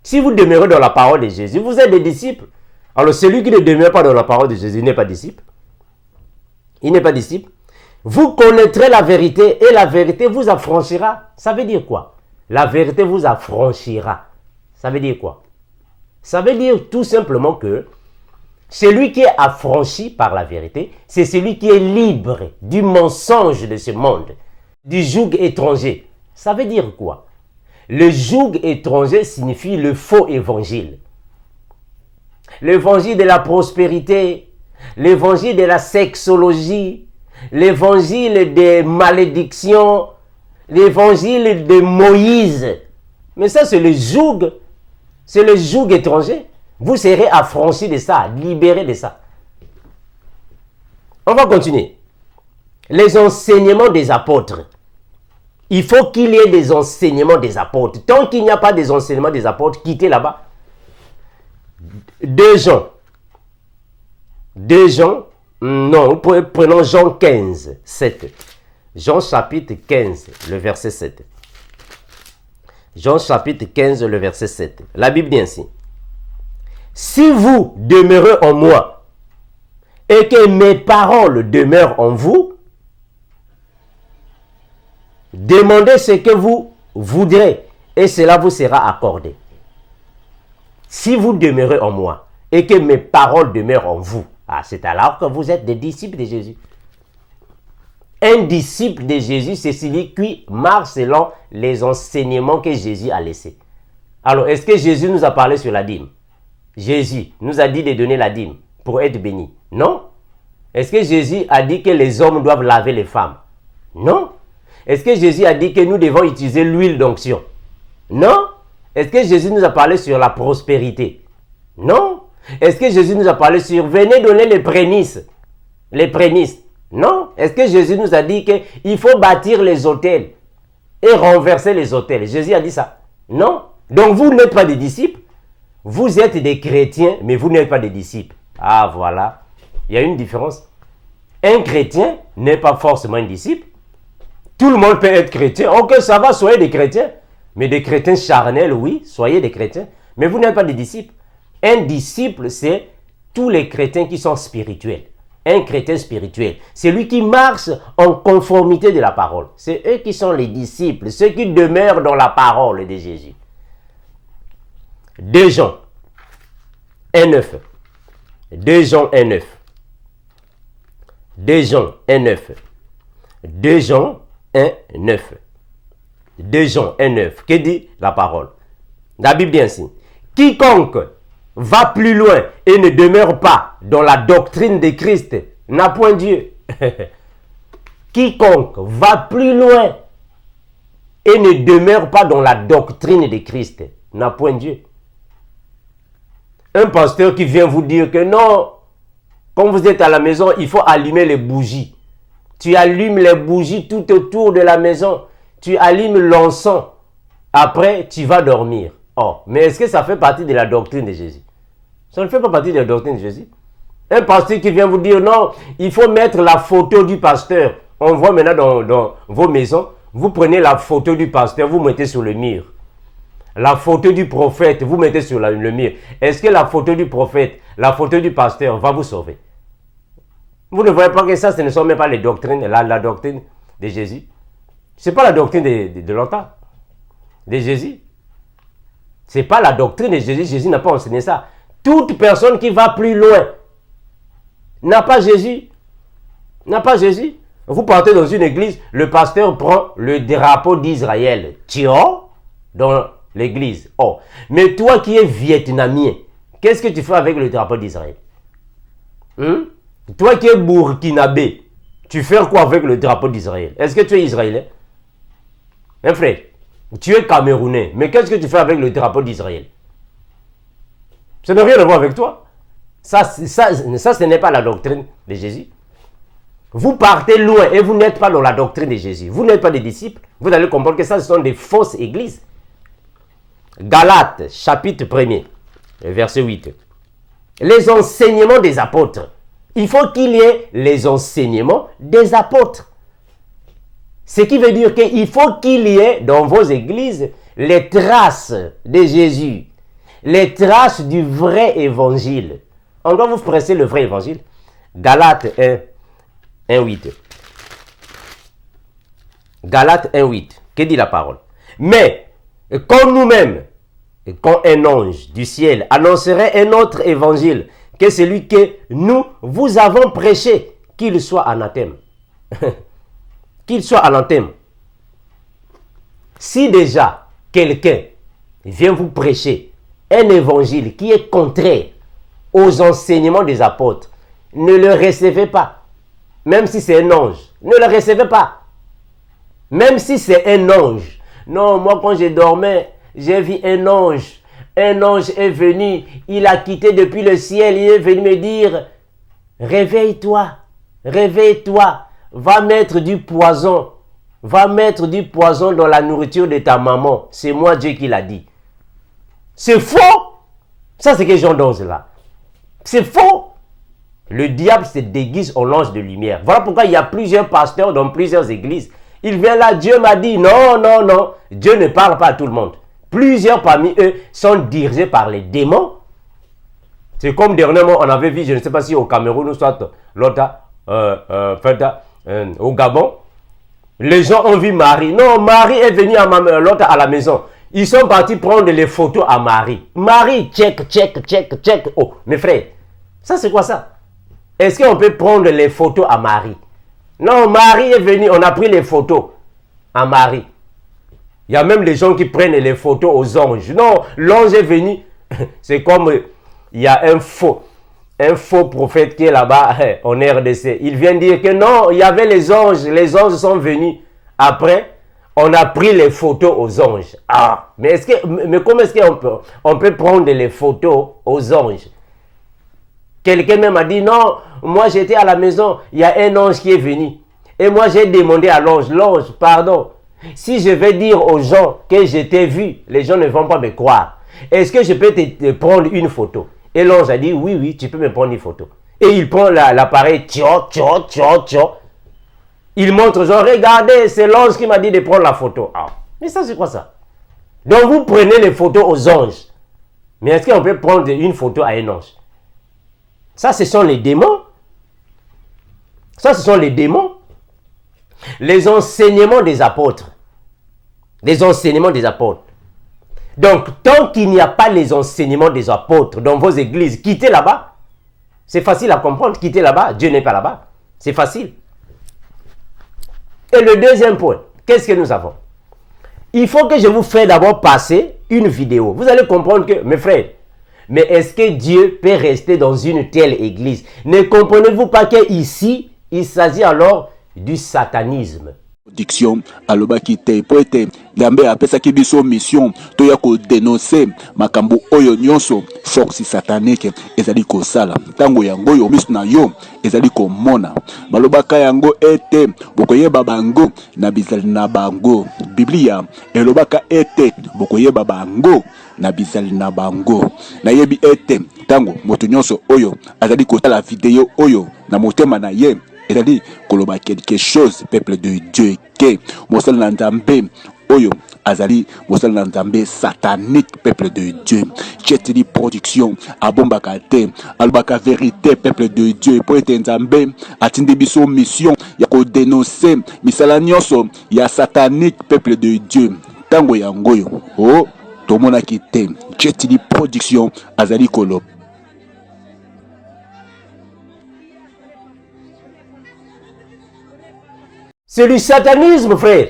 Si vous demeurez dans la parole de Jésus, vous êtes des disciples. Alors celui qui ne demeure pas dans la parole de Jésus n'est pas disciple. Il n'est pas disciple. Vous connaîtrez la vérité et la vérité vous affranchira. Ça veut dire quoi? La vérité vous affranchira. Ça veut dire quoi? Ça veut dire tout simplement que celui qui est affranchi par la vérité, c'est celui qui est libre du mensonge de ce monde, du joug étranger. Ça veut dire quoi? Le joug étranger signifie le faux évangile. L'évangile de la prospérité, l'évangile de la sexologie, l'évangile des malédictions, l'évangile de Moïse. Mais ça, c'est le joug étranger. Vous serez affranchis de ça, libérés de ça. On va continuer. Les enseignements des apôtres. Il faut qu'il y ait des enseignements des apôtres. Tant qu'il n'y a pas des enseignements des apôtres, quittez là-bas. 2 Jean. Prenons Jean 15, 7. Jean chapitre 15, le verset 7. Jean chapitre 15, le verset 7. La Bible dit ainsi. Si vous demeurez en moi et que mes paroles demeurent en vous, demandez ce que vous voudrez et cela vous sera accordé. Si vous demeurez en moi et que mes paroles demeurent en vous, c'est alors que vous êtes des disciples de Jésus. Un disciple de Jésus, c'est celui qui marche selon les enseignements que Jésus a laissés. Alors, est-ce que Jésus nous a parlé sur la dîme? Jésus nous a dit de donner la dîme pour être béni. Non. Est-ce que Jésus a dit que les hommes doivent laver les femmes? Non. Est-ce que Jésus a dit que nous devons utiliser l'huile d'onction? Non. Est-ce que Jésus nous a parlé sur la prospérité? Non. Est-ce que Jésus nous a parlé sur venez donner les prémices? Les prémices? Non. Est-ce que Jésus nous a dit qu'il faut bâtir les autels et renverser les autels? Jésus a dit ça? Non. Donc vous n'êtes pas des disciples. Vous êtes des chrétiens, mais vous n'êtes pas des disciples. Ah voilà. Il y a une différence. Un chrétien n'est pas forcément un disciple. Tout le monde peut être chrétien. Ok, ça va, soyez des chrétiens. Mais des chrétiens charnels, oui, soyez des chrétiens. Mais vous n'êtes pas des disciples. Un disciple, c'est tous les chrétiens qui sont spirituels. Un chrétien spirituel, c'est lui qui marche en conformité de la parole. C'est eux qui sont les disciples, ceux qui demeurent dans la parole de Jésus. 2 Jean 1,9. 2 Jean 1,9. 2 Jean 1,9. 2 Jean 1,9. 2 Jean 1,9. Que dit la parole? La Bible dit ainsi. Quiconque va plus loin et ne demeure pas dans la doctrine de Christ n'a point Dieu. Quiconque va plus loin et ne demeure pas dans la doctrine de Christ n'a point Dieu. Un pasteur qui vient vous dire que non, quand vous êtes à la maison, il faut allumer les bougies. Tu allumes les bougies tout autour de la maison. Tu allumes l'encens. Après, tu vas dormir. Oh, mais est-ce que ça fait partie de la doctrine de Jésus? Ça ne fait pas partie de la doctrine de Jésus. Un pasteur qui vient vous dire, non, il faut mettre la photo du pasteur. On voit maintenant dans vos maisons, vous prenez la photo du pasteur, vous mettez sur le mur. La photo du prophète, vous mettez sur le mur. Est-ce que la photo du prophète, la photo du pasteur va vous sauver? Vous ne voyez pas que ça, ce ne sont même pas les doctrines, la doctrine de Jésus. Ce n'est pas la doctrine de longtemps, de Jésus. Ce n'est pas la doctrine de Jésus. Jésus n'a pas enseigné ça. Toute personne qui va plus loin n'a pas Jésus. N'a pas Jésus. Vous partez dans une église, le pasteur prend le drapeau d'Israël. Tiens, dans l'église. Oh. Mais toi qui es vietnamien, qu'est-ce que tu fais avec le drapeau d'Israël? Toi qui es burkinabé, tu fais quoi avec le drapeau d'Israël? Est-ce que tu es israélien? Hein, frère, tu es camerounais, mais qu'est-ce que tu fais avec le drapeau d'Israël? Ça n'a rien à voir avec toi. Ça ce n'est pas la doctrine de Jésus. Vous partez loin et vous n'êtes pas dans la doctrine de Jésus. Vous n'êtes pas des disciples. Vous allez comprendre que ça, ce sont des fausses églises. Galates, chapitre 1er, verset 8. Les enseignements des apôtres. Il faut qu'il y ait les enseignements des apôtres. Ce qui veut dire qu'il faut qu'il y ait dans vos églises les traces de Jésus. Les traces du vrai évangile. On doit vous presser le vrai évangile. Galates 1:8. Galates 1:8. Que dit la parole? Mais, quand nous-mêmes, quand un ange du ciel annoncerait un autre évangile que celui que nous vous avons prêché, qu'il soit anathème. Qu'il soit anathème. Si déjà quelqu'un vient vous prêcher un évangile qui est contraire aux enseignements des apôtres, ne le recevez pas. Même si c'est un ange, ne le recevez pas. Même si c'est un ange. Non, moi quand je dormais, j'ai vu un ange. Un ange est venu, il a quitté depuis le ciel, il est venu me dire, réveille-toi, réveille-toi, va mettre du poison. Va mettre du poison dans la nourriture de ta maman. C'est moi Dieu qui l'a dit. C'est faux. Ça c'est quel genre d'ange là? C'est faux. Le diable se déguise en ange de lumière. Voilà pourquoi il y a plusieurs pasteurs dans plusieurs églises. Il vient là, Dieu m'a dit, non, non, non. Dieu ne parle pas à tout le monde. Plusieurs parmi eux sont dirigés par les démons. C'est comme dernièrement, on avait vu, je ne sais pas si au Cameroun ou soit l'autre, au Gabon. Les gens ont vu Marie. Non, Marie est venue à l'autre à la maison. Ils sont partis prendre les photos à Marie. Marie, check. Oh, mes frères, ça c'est quoi ça? Est-ce qu'on peut prendre les photos à Marie? Non, Marie est venue, on a pris les photos à Marie. Il y a même les gens qui prennent les photos aux anges. Non, l'ange est venu. C'est comme il y a un faux prophète qui est là-bas en RDC. Il vient dire que non, il y avait les anges sont venus. Après, on a pris les photos aux anges. Ah, mais comment est-ce qu'on peut prendre les photos aux anges? Quelqu'un même a dit, non, moi j'étais à la maison, il y a un ange qui est venu. Et moi j'ai demandé à l'ange, pardon, si je vais dire aux gens que je t'ai vu, les gens ne vont pas me croire. Est-ce que je peux te prendre une photo? Et l'ange a dit, oui, tu peux me prendre une photo. Et il prend l'appareil, il montre aux gens, regardez, c'est l'ange qui m'a dit de prendre la photo. Ah, mais ça c'est quoi ça? Donc vous prenez les photos aux anges. Mais est-ce qu'on peut prendre une photo à un ange? Ça, ce sont les démons. Ça, ce sont les démons. Les enseignements des apôtres. Les enseignements des apôtres. Donc, tant qu'il n'y a pas les enseignements des apôtres dans vos églises, quittez là-bas. C'est facile à comprendre. Quittez là-bas. Dieu n'est pas là-bas. C'est facile. Et le deuxième point, qu'est-ce que nous avons? Il faut que je vous fasse d'abord passer une vidéo. Vous allez comprendre que, mes frères, mais est-ce que Dieu peut rester dans une telle église? Ne comprenez-vous pas qu'ici, il s'agit alors du satanisme? Diction alobaki te po ete Nzambe apesaki biso mission to ya ko dénoncer makambo oyo nyonso force satanique ezali kosala tango yango yo miso na yo ezali komona balobaka yango ete bokoyeba bango na bizali na bango. Biblia elobaka ete bokoyeba bango na bizali na bango. Nayebi ete tango moto nyonso oyo azali kotala video oyo na motema na ye ezali koloba quelque chose, peuple de Dieu, que mosala na Nzambe oyo azali mosala na Nzambe satanique, peuple de Dieu. Chetili production abombaka te alobaka vérité, peuple de Dieu, po ete Nzambe atindi biso mission ya ko dénoncer misala nyonso ya satanique, peuple de Dieu. Tango yango yo oh tomonaki te Chetili production azali koloba. C'est du satanisme, frère.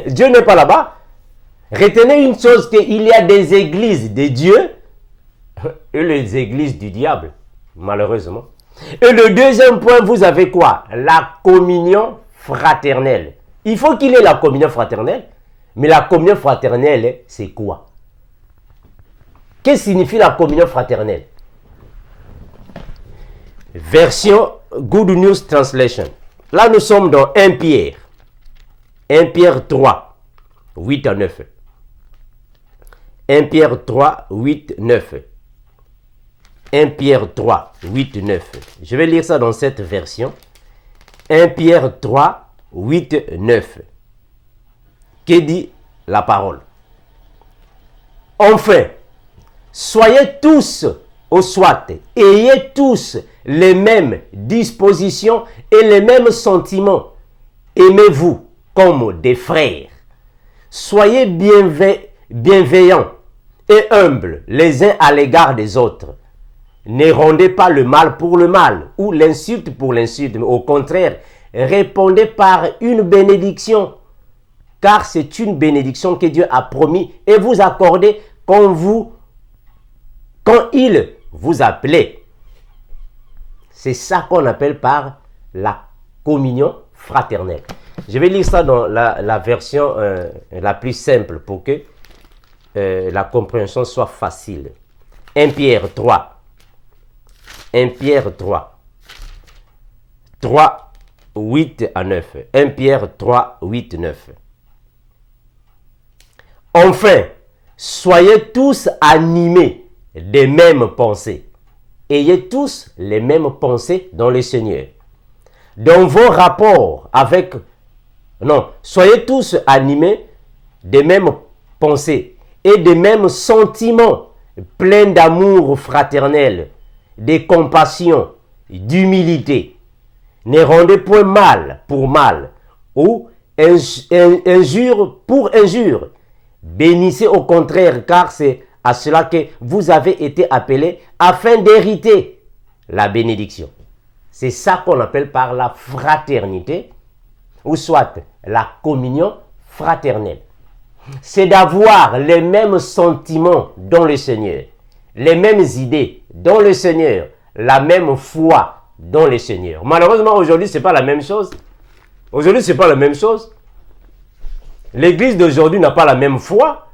Dieu n'est pas là-bas. Retenez une chose, qu'il y a des églises de Dieu et les églises du diable, malheureusement. Et le deuxième point, vous avez quoi? La communion fraternelle. Il faut qu'il y ait la communion fraternelle. Mais la communion fraternelle, c'est quoi? Qu'est-ce que signifie la communion fraternelle? Version Good News Translation. Là, nous sommes dans 1 Pierre. 1 Pierre 3, 8 à 9. 1 Pierre 3, 8, 9. 1 Pierre 3, 8, 9. Je vais lire ça dans cette version. 1 Pierre 3, 8, 9. Que dit la parole? Enfin, soyez tous au soit, ayez tous les mêmes dispositions et les mêmes sentiments. Aimez-vous comme des frères. Soyez bienveillants et humbles les uns à l'égard des autres. Ne rendez pas le mal pour le mal ou l'insulte pour l'insulte, mais au contraire, répondez par une bénédiction, car c'est une bénédiction que Dieu a promis et vous accordez quand il vous appelez. C'est ça qu'on appelle par la communion fraternelle. Je vais lire ça dans la version la plus simple pour que la compréhension soit facile. 1 Pierre 3. 1 Pierre 3. 3, 8 à 9. 1 Pierre 3, 8, 9. Enfin, soyez tous animés des mêmes pensées. Ayez tous les mêmes pensées dans le Seigneur. Dans vos rapports avec... Non, soyez tous animés des mêmes pensées et des mêmes sentiments, pleins d'amour fraternel, de compassion, d'humilité. Ne rendez point mal pour mal ou injure pour injure. Bénissez au contraire, car c'est à cela que vous avez été appelés afin d'hériter la bénédiction. C'est ça qu'on appelle par la fraternité ou soit la communion fraternelle. C'est d'avoir les mêmes sentiments dans le Seigneur, les mêmes idées dans le Seigneur, la même foi dans le Seigneur. Malheureusement, aujourd'hui, ce n'est pas la même chose. Aujourd'hui, ce n'est pas la même chose. L'église d'aujourd'hui n'a pas la même foi.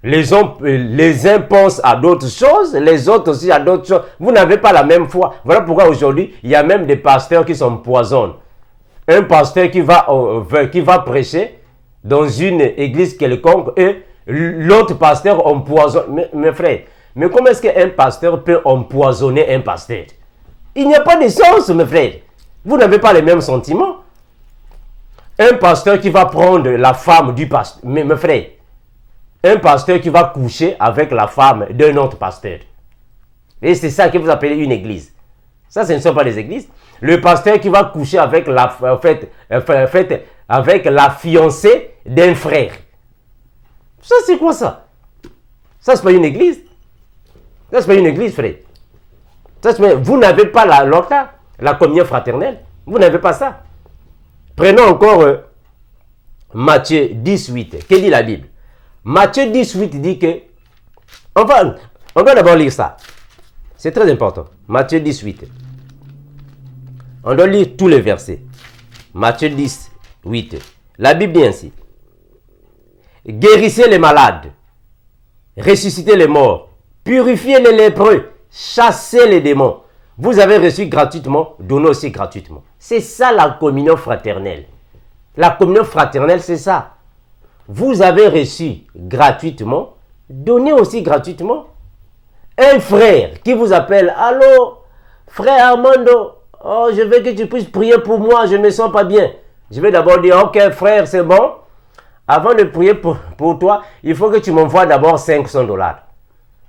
Les uns pensent à d'autres choses, les autres aussi à d'autres choses. Vous n'avez pas la même foi. Voilà pourquoi aujourd'hui, il y a même des pasteurs qui s'empoisonnent. Un pasteur qui va prêcher dans une église quelconque et l'autre pasteur empoisonne. Mes frères, mais comment est-ce qu'un pasteur peut empoisonner un pasteur? Il n'y a pas de sens, mes frères. Vous n'avez pas les mêmes sentiments. Un pasteur qui va prendre la femme du pasteur, mes frères, un pasteur qui va coucher avec la femme d'un autre pasteur. Et c'est ça que vous appelez une église. Ça, ce ne sont pas des églises. Le pasteur qui va coucher avec avec la fiancée d'un frère. Ça, c'est quoi ça? Ça, c'est pas une église. Ça, c'est pas une église, frère. Ça, vous n'avez pas la communion fraternelle. Vous n'avez pas ça. Prenons encore Matthieu 18. Que dit la Bible? Matthieu 18 dit que... on va d'abord lire ça. C'est très important. Matthieu 18. On doit lire tous les versets. Matthieu 10, 8. La Bible dit ainsi. Guérissez les malades, ressuscitez les morts, purifiez les lépreux, chassez les démons. Vous avez reçu gratuitement, donnez aussi gratuitement. C'est ça la communion fraternelle. La communion fraternelle, c'est ça. Vous avez reçu gratuitement, donnez aussi gratuitement. Un frère qui vous appelle, allô, frère Armando, oh, je veux que tu puisses prier pour moi, je ne me sens pas bien. Je vais d'abord dire, ok frère, c'est bon. Avant de prier pour toi, il faut que tu m'envoies d'abord $500.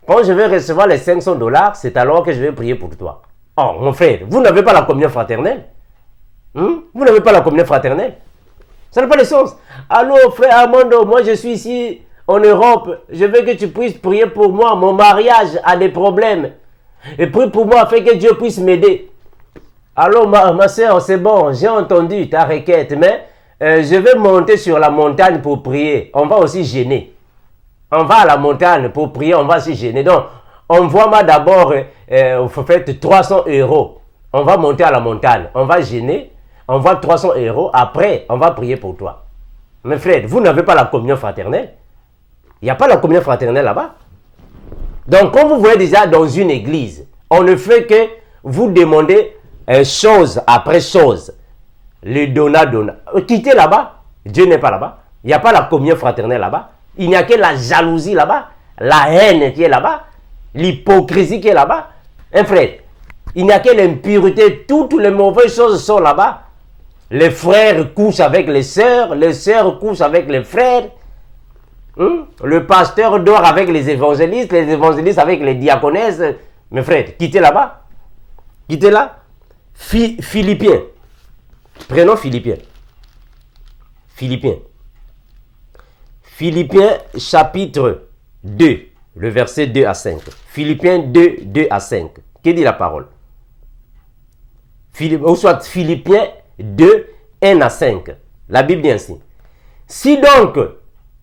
Quand je vais recevoir les $500, c'est alors que je vais prier pour toi. Oh, mon frère, vous n'avez pas la communion fraternelle. Vous n'avez pas la communion fraternelle. Ça n'a pas de sens. Allô, frère Armando, moi je suis ici en Europe. Je veux que tu puisses prier pour moi. Mon mariage a des problèmes. Et prie pour moi afin que Dieu puisse m'aider. Allô, ma soeur, c'est bon, j'ai entendu ta requête, mais je vais monter sur la montagne pour prier. On va aussi jeûner. On va à la montagne pour prier, on va aussi jeûner. Donc, envoie-moi d'abord, faites 300 €. On va monter à la montagne, on va jeûner, on va 300 €. Après, on va prier pour toi. Mes frères, vous n'avez pas la communion fraternelle. Il n'y a pas la communion fraternelle là-bas. Donc, comme vous voyez déjà dans une église, on ne fait que vous demander chose après chose. Le donna. Quittez là-bas. Dieu n'est pas là-bas. Il n'y a pas la communion fraternelle là-bas. Il n'y a que la jalousie là-bas. La haine qui est là-bas. L'hypocrisie qui est là-bas. Un frère, il n'y a que l'impureté. Toutes les mauvaises choses sont là-bas. Les frères couchent avec les sœurs couchent avec les frères. Le pasteur dort avec les évangélistes avec les diaconesses. Mes frères, quittez là-bas. Quittez là. Philippiens. Prenons Philippiens. Philippiens chapitre 2, le verset 2 à 5. Philippiens 2, 2 à 5. Que dit la parole? Ou soit Philippiens 2, 1 à 5. La Bible dit ainsi. Si donc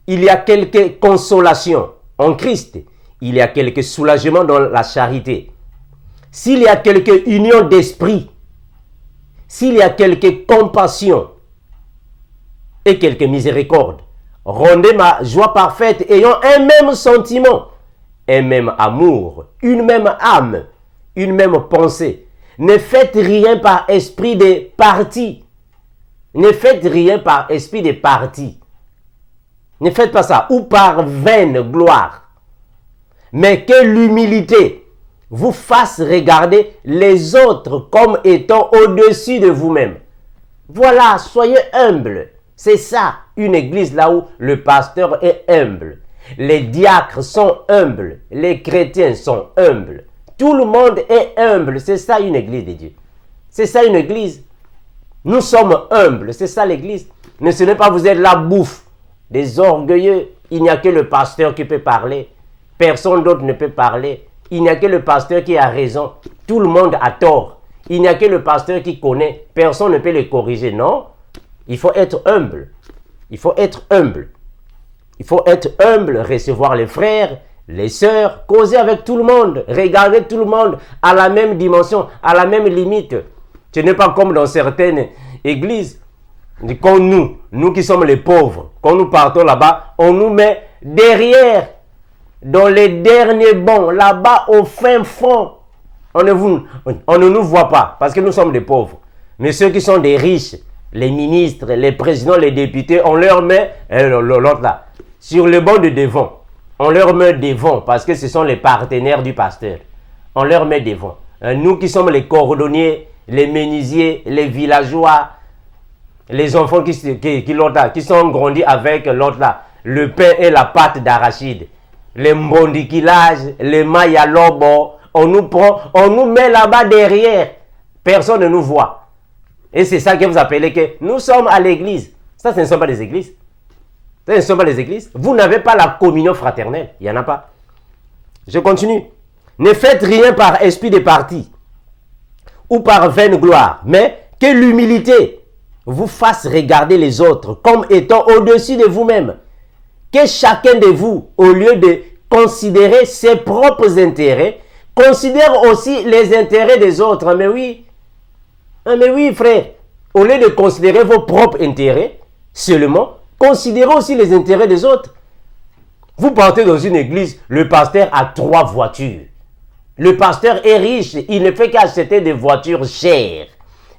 il y a quelque consolation en Christ, il y a quelque soulagement dans la charité, s'il y a quelque union d'esprit, s'il y a quelque compassion et quelque miséricorde, rendez ma joie parfaite ayant un même sentiment, un même amour, une même âme, une même pensée. Ne faites rien par esprit de parti. Ne faites rien par esprit de parti. Ne faites pas ça. Ou par vaine gloire. Mais que l'humilité vous fasse regarder les autres comme étant au-dessus de vous-même. Voilà, soyez humbles. C'est ça, une église là où le pasteur est humble. Les diacres sont humbles. Les chrétiens sont humbles. Tout le monde est humble. C'est ça une église de Dieu. C'est ça une église. Nous sommes humbles. C'est ça l'église. Ne ce n'est pas vous êtes la bouffe des orgueilleux. Il n'y a que le pasteur qui peut parler. Personne d'autre ne peut parler. Il n'y a que le pasteur qui a raison. Tout le monde a tort. Il n'y a que le pasteur qui connaît. Personne ne peut le corriger. Non. Il faut être humble. Il faut être humble. Il faut être humble, recevoir les frères, les sœurs, causer avec tout le monde, regarder tout le monde à la même dimension, à la même limite. Ce n'est pas comme dans certaines églises. Quand nous qui sommes les pauvres, quand nous partons là-bas, on nous met derrière, dans les derniers bancs, là-bas au fin fond. On ne nous voit pas parce que nous sommes des pauvres. Mais ceux qui sont des riches, les ministres, les présidents, les députés, on leur met l'autre là, sur le banc de devant. On leur met devant parce que ce sont les partenaires du pasteur. On leur met devant. Nous qui sommes les cordonniers, les menuisiers, les villageois, les enfants qui sont grandis avec l'autre là, le pain et la pâte d'arachide, les mbondikilages, les mayalobo, on nous prend, on nous met là-bas derrière. Personne ne nous voit. Et c'est ça que vous appelez que nous sommes à l'église. Ça, ce ne sont pas des églises. Ça, ce ne sont pas des églises. Vous n'avez pas la communion fraternelle. Il n'y en a pas. Je continue. Ne faites rien par esprit de parti ou par vaine gloire, mais que l'humilité vous fasse regarder les autres comme étant au-dessus de vous-même. Que chacun de vous, au lieu de considérer ses propres intérêts, considère aussi les intérêts des autres. Mais oui, frère, Au lieu de considérer vos propres intérêts seulement, considérez aussi les intérêts des autres. Vous partez dans une église, le pasteur a 3 voitures. Le pasteur est riche, il ne fait qu'acheter des voitures chères.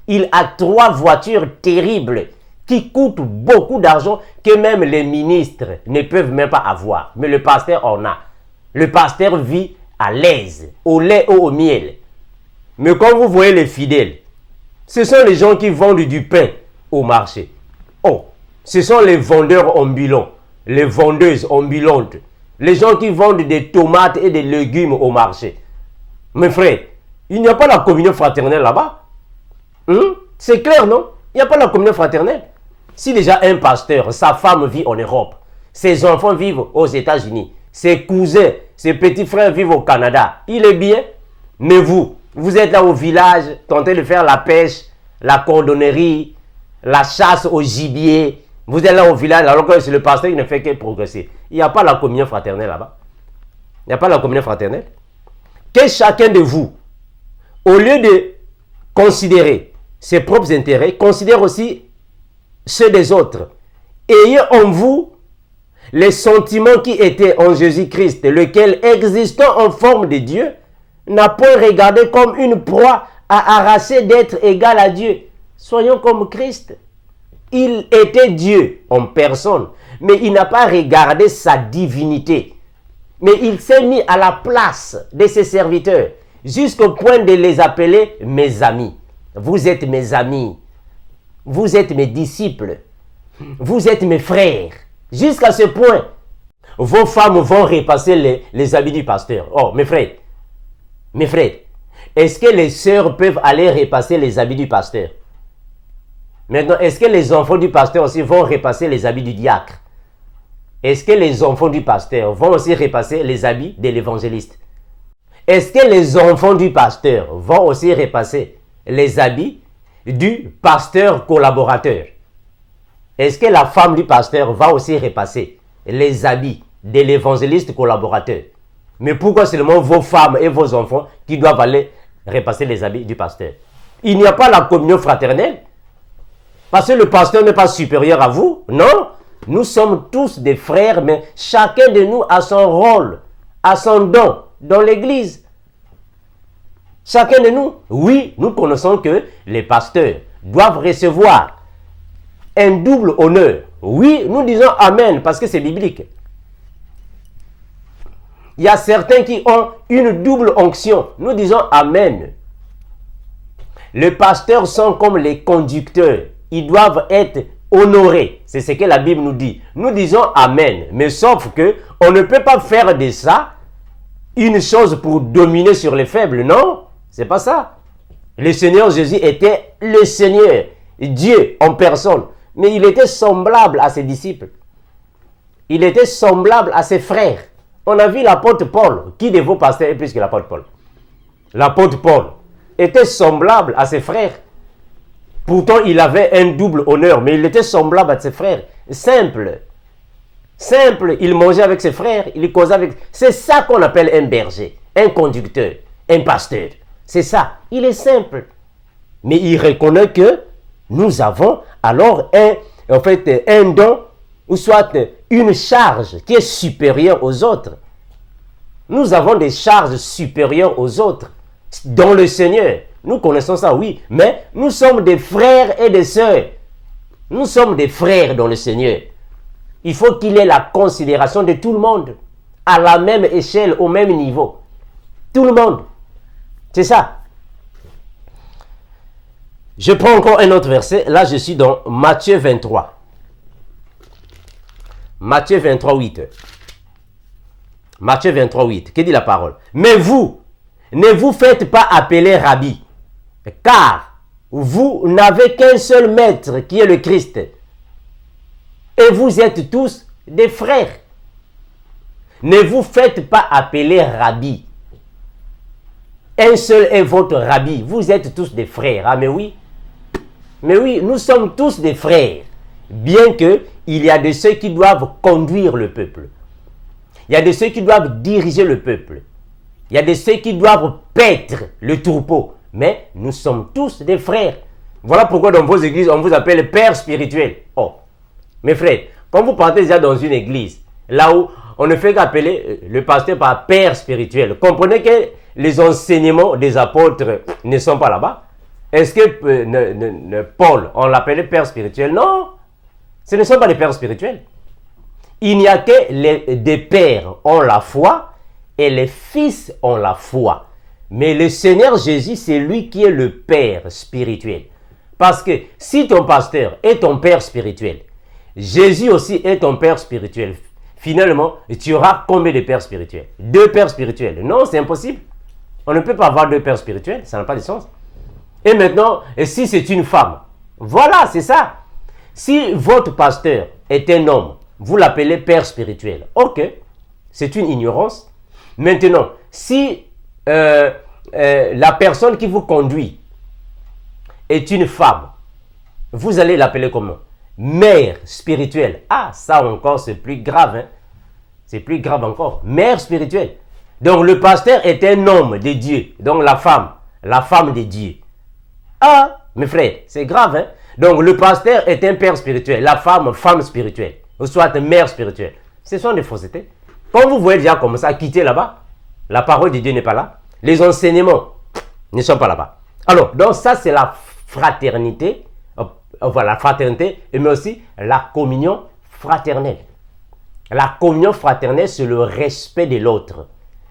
Il a 3 voitures terribles qui coûtent beaucoup d'argent que même les ministres ne peuvent même pas avoir. Mais le pasteur en a. Le pasteur vit à l'aise, au lait ou au miel. Mais quand vous voyez les fidèles, ce sont les gens qui vendent du pain au marché. Oh, ce sont les vendeurs ambulants, les vendeuses ambulantes, les gens qui vendent des tomates et des légumes au marché. Mes frères, il n'y a pas la communion fraternelle là-bas. C'est clair, non? Il n'y a pas la communion fraternelle. Si déjà un pasteur, sa femme vit en Europe, ses enfants vivent aux États-Unis, ses cousins, ses petits frères vivent au Canada, il est bien. Mais vous êtes là au village, tentez de faire la pêche, la cordonnerie, la chasse au gibier. Vous êtes là au village, alors que c'est le pasteur qui ne fait que progresser. Il n'y a pas la communion fraternelle là-bas. Il n'y a pas la communion fraternelle. Que chacun de vous, au lieu de considérer ses propres intérêts, considère aussi ceux des autres. Ayez en vous les sentiments qui étaient en Jésus-Christ, lequel, existant en forme de Dieu, n'a point regardé comme une proie à arracher d'être égal à Dieu. Soyons comme Christ. Il était Dieu en personne, mais il n'a pas regardé sa divinité. Mais il s'est mis à la place de ses serviteurs, jusqu'au point de les appeler mes amis. Vous êtes mes amis. Vous êtes mes disciples. Vous êtes mes frères. Jusqu'à ce point, vos femmes vont repasser les habits du pasteur. Oh, mes frères, est-ce que les sœurs peuvent aller repasser les habits du pasteur? Maintenant, est-ce que les enfants du pasteur aussi vont repasser les habits du diacre? Est-ce que les enfants du pasteur vont aussi repasser les habits de l'évangéliste? Est-ce que les enfants du pasteur vont aussi repasser les habits du pasteur collaborateur? Est-ce que la femme du pasteur va aussi repasser les habits de l'évangéliste collaborateur? Mais pourquoi seulement vos femmes et vos enfants qui doivent aller repasser les habits du pasteur? Il n'y a pas la communion fraternelle. Parce que le pasteur n'est pas supérieur à vous. Non, nous sommes tous des frères, mais chacun de nous a son rôle, a son don dans l'église. Chacun de nous, oui, nous connaissons que les pasteurs doivent recevoir un double honneur. Oui, nous disons Amen parce que c'est biblique. Il y a certains qui ont une double onction. Nous disons Amen. Les pasteurs sont comme les conducteurs. Ils doivent être honorés. C'est ce que la Bible nous dit. Nous disons Amen. Mais sauf que on ne peut pas faire de ça une chose pour dominer sur les faibles. Non, c'est pas ça. Le Seigneur Jésus était le Seigneur, Dieu en personne. Mais il était semblable à ses disciples. Il était semblable à ses frères. On a vu l'apôtre Paul. Qui de vos pasteurs est plus que l'apôtre Paul? L'apôtre Paul était semblable à ses frères. Pourtant, il avait un double honneur, mais il était semblable à ses frères. Simple. Simple. Il mangeait avec ses frères, il causait avec... C'est ça qu'on appelle un berger, un conducteur, un pasteur. C'est ça. Il est simple. Mais il reconnaît que nous avons alors un don, ou soit une charge qui est supérieure aux autres. Nous avons des charges supérieures aux autres dans le Seigneur. Nous connaissons ça, oui, mais nous sommes des frères et des sœurs. Nous sommes des frères dans le Seigneur. Il faut qu'il ait la considération de tout le monde, à la même échelle, au même niveau. Tout le monde. C'est ça. Je prends encore un autre verset. Là, je suis dans Matthieu 23. Matthieu 23, 8. Matthieu 23, 8. Que dit la parole? Mais vous, ne vous faites pas appeler Rabbi, car vous n'avez qu'un seul maître qui est le Christ. Et vous êtes tous des frères. Ne vous faites pas appeler Rabbi. Un seul est votre Rabbi. Vous êtes tous des frères. Ah mais oui. Mais oui, nous sommes tous des frères. Bien que il y a de ceux qui doivent conduire le peuple. Il y a de ceux qui doivent diriger le peuple. Il y a de ceux qui doivent paître le troupeau. Mais nous sommes tous des frères. Voilà pourquoi dans vos églises, on vous appelle père spirituel. Oh, mes frères, quand vous partez déjà dans une église, là où on ne fait qu'appeler le pasteur par père spirituel, comprenez que les enseignements des apôtres ne sont pas là-bas. Est-ce que Paul, on l'appelait père spirituel? Non, ce ne sont pas des pères spirituels. Il n'y a que des pères ont la foi et les fils ont la foi. Mais le Seigneur Jésus, c'est lui qui est le père spirituel. Parce que si ton pasteur est ton père spirituel, Jésus aussi est ton père spirituel. Finalement, tu auras combien de pères spirituels? 2 pères spirituels. Non, c'est impossible. On ne peut pas avoir 2 pères spirituels, ça n'a pas de sens. Et maintenant, si c'est une femme, voilà, c'est ça. Si votre pasteur est un homme, vous l'appelez père spirituel. Ok, c'est une ignorance. Maintenant, si la personne qui vous conduit est une femme, vous allez l'appeler comment? Mère spirituelle. Ah, ça encore, c'est plus grave. Hein? C'est plus grave encore. Mère spirituelle. Donc, le pasteur est un homme de Dieu. Donc, la femme de Dieu. Ah, mes frères, c'est grave. Hein? Donc, le pasteur est un père spirituel. La femme spirituelle. Ou soit mère spirituelle. Ce sont des faussetés. Quand vous voyez déjà comme ça, quittez là-bas. La parole de Dieu n'est pas là. Les enseignements ne sont pas là-bas. Alors, donc ça, c'est la fraternité. Voilà, la fraternité, mais aussi la communion fraternelle. La communion fraternelle, c'est le respect de l'autre.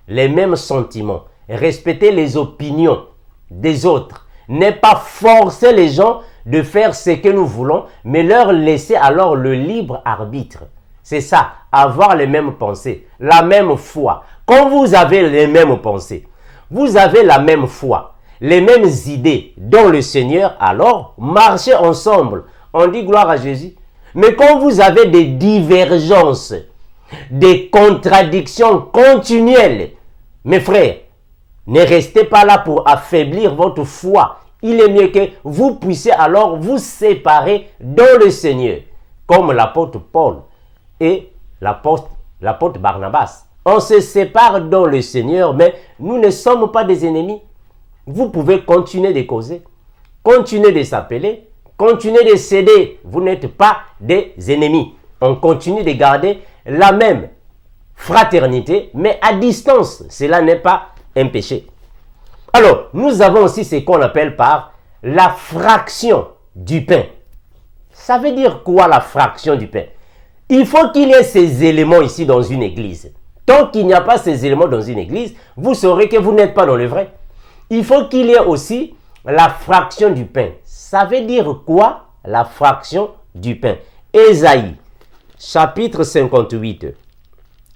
Les mêmes sentiments. Respecter les opinions des autres. Ne pas forcer les gens de faire ce que nous voulons, mais leur laisser alors le libre arbitre. C'est ça, avoir les mêmes pensées, la même foi. Quand vous avez les mêmes pensées, vous avez la même foi, les mêmes idées dans le Seigneur, alors marchez ensemble. On dit gloire à Jésus. Mais quand vous avez des divergences, des contradictions continuelles, mes frères, ne restez pas là pour affaiblir votre foi. Il est mieux que vous puissiez alors vous séparer dans le Seigneur, comme l'apôtre Paul et l'apôtre Barnabas. On se sépare dans le Seigneur, mais nous ne sommes pas des ennemis. Vous pouvez continuer de causer, continuer de s'appeler, continuer de s'aider. Vous n'êtes pas des ennemis. On continue de garder la même fraternité, mais à distance. Cela n'est pas un péché. Alors, nous avons aussi ce qu'on appelle par la fraction du pain. Ça veut dire quoi la fraction du pain? Il faut qu'il y ait ces éléments ici dans une église. Tant qu'il n'y a pas ces éléments dans une église, vous saurez que vous n'êtes pas dans le vrai. Il faut qu'il y ait aussi la fraction du pain. Ça veut dire quoi la fraction du pain? Ésaïe, chapitre 58,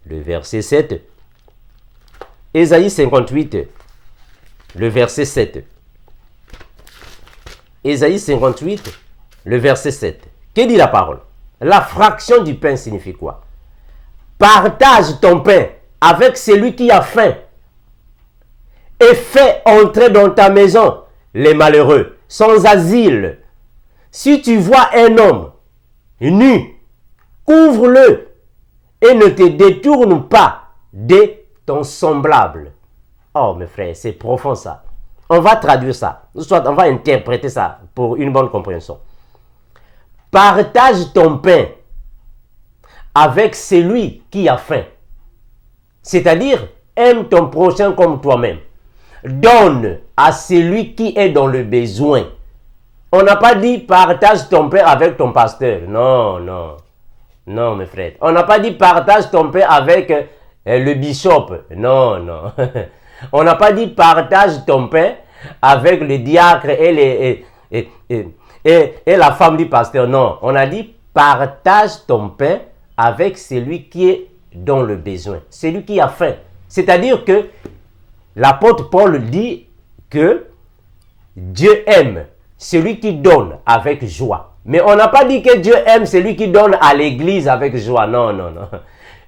le verset 7. Ésaïe 58, le verset 7. Ésaïe 58, le verset 7. Que dit la parole? La fraction du pain signifie quoi? Partage ton pain avec celui qui a faim et fais entrer dans ta maison les malheureux, sans asile. Si tu vois un homme nu, couvre-le et ne te détourne pas de ton semblable. Oh mes frères, c'est profond ça. On va traduire ça, soit on va interpréter ça pour une bonne compréhension. Partage ton pain avec celui qui a faim. C'est-à-dire, aime ton prochain comme toi-même. Donne à celui qui est dans le besoin. On n'a pas dit partage ton pain avec ton pasteur. Non, non. Non, mes frères. On n'a pas dit partage ton pain avec le bishop. Non, non. On n'a pas dit partage ton pain avec le diacre et la femme du pasteur. Non, on a dit partage ton pain avec celui qui est dans le besoin, celui qui a faim. C'est-à-dire que l'apôtre Paul dit que Dieu aime celui qui donne avec joie. Mais on n'a pas dit que Dieu aime celui qui donne à l'église avec joie. Non, non, non.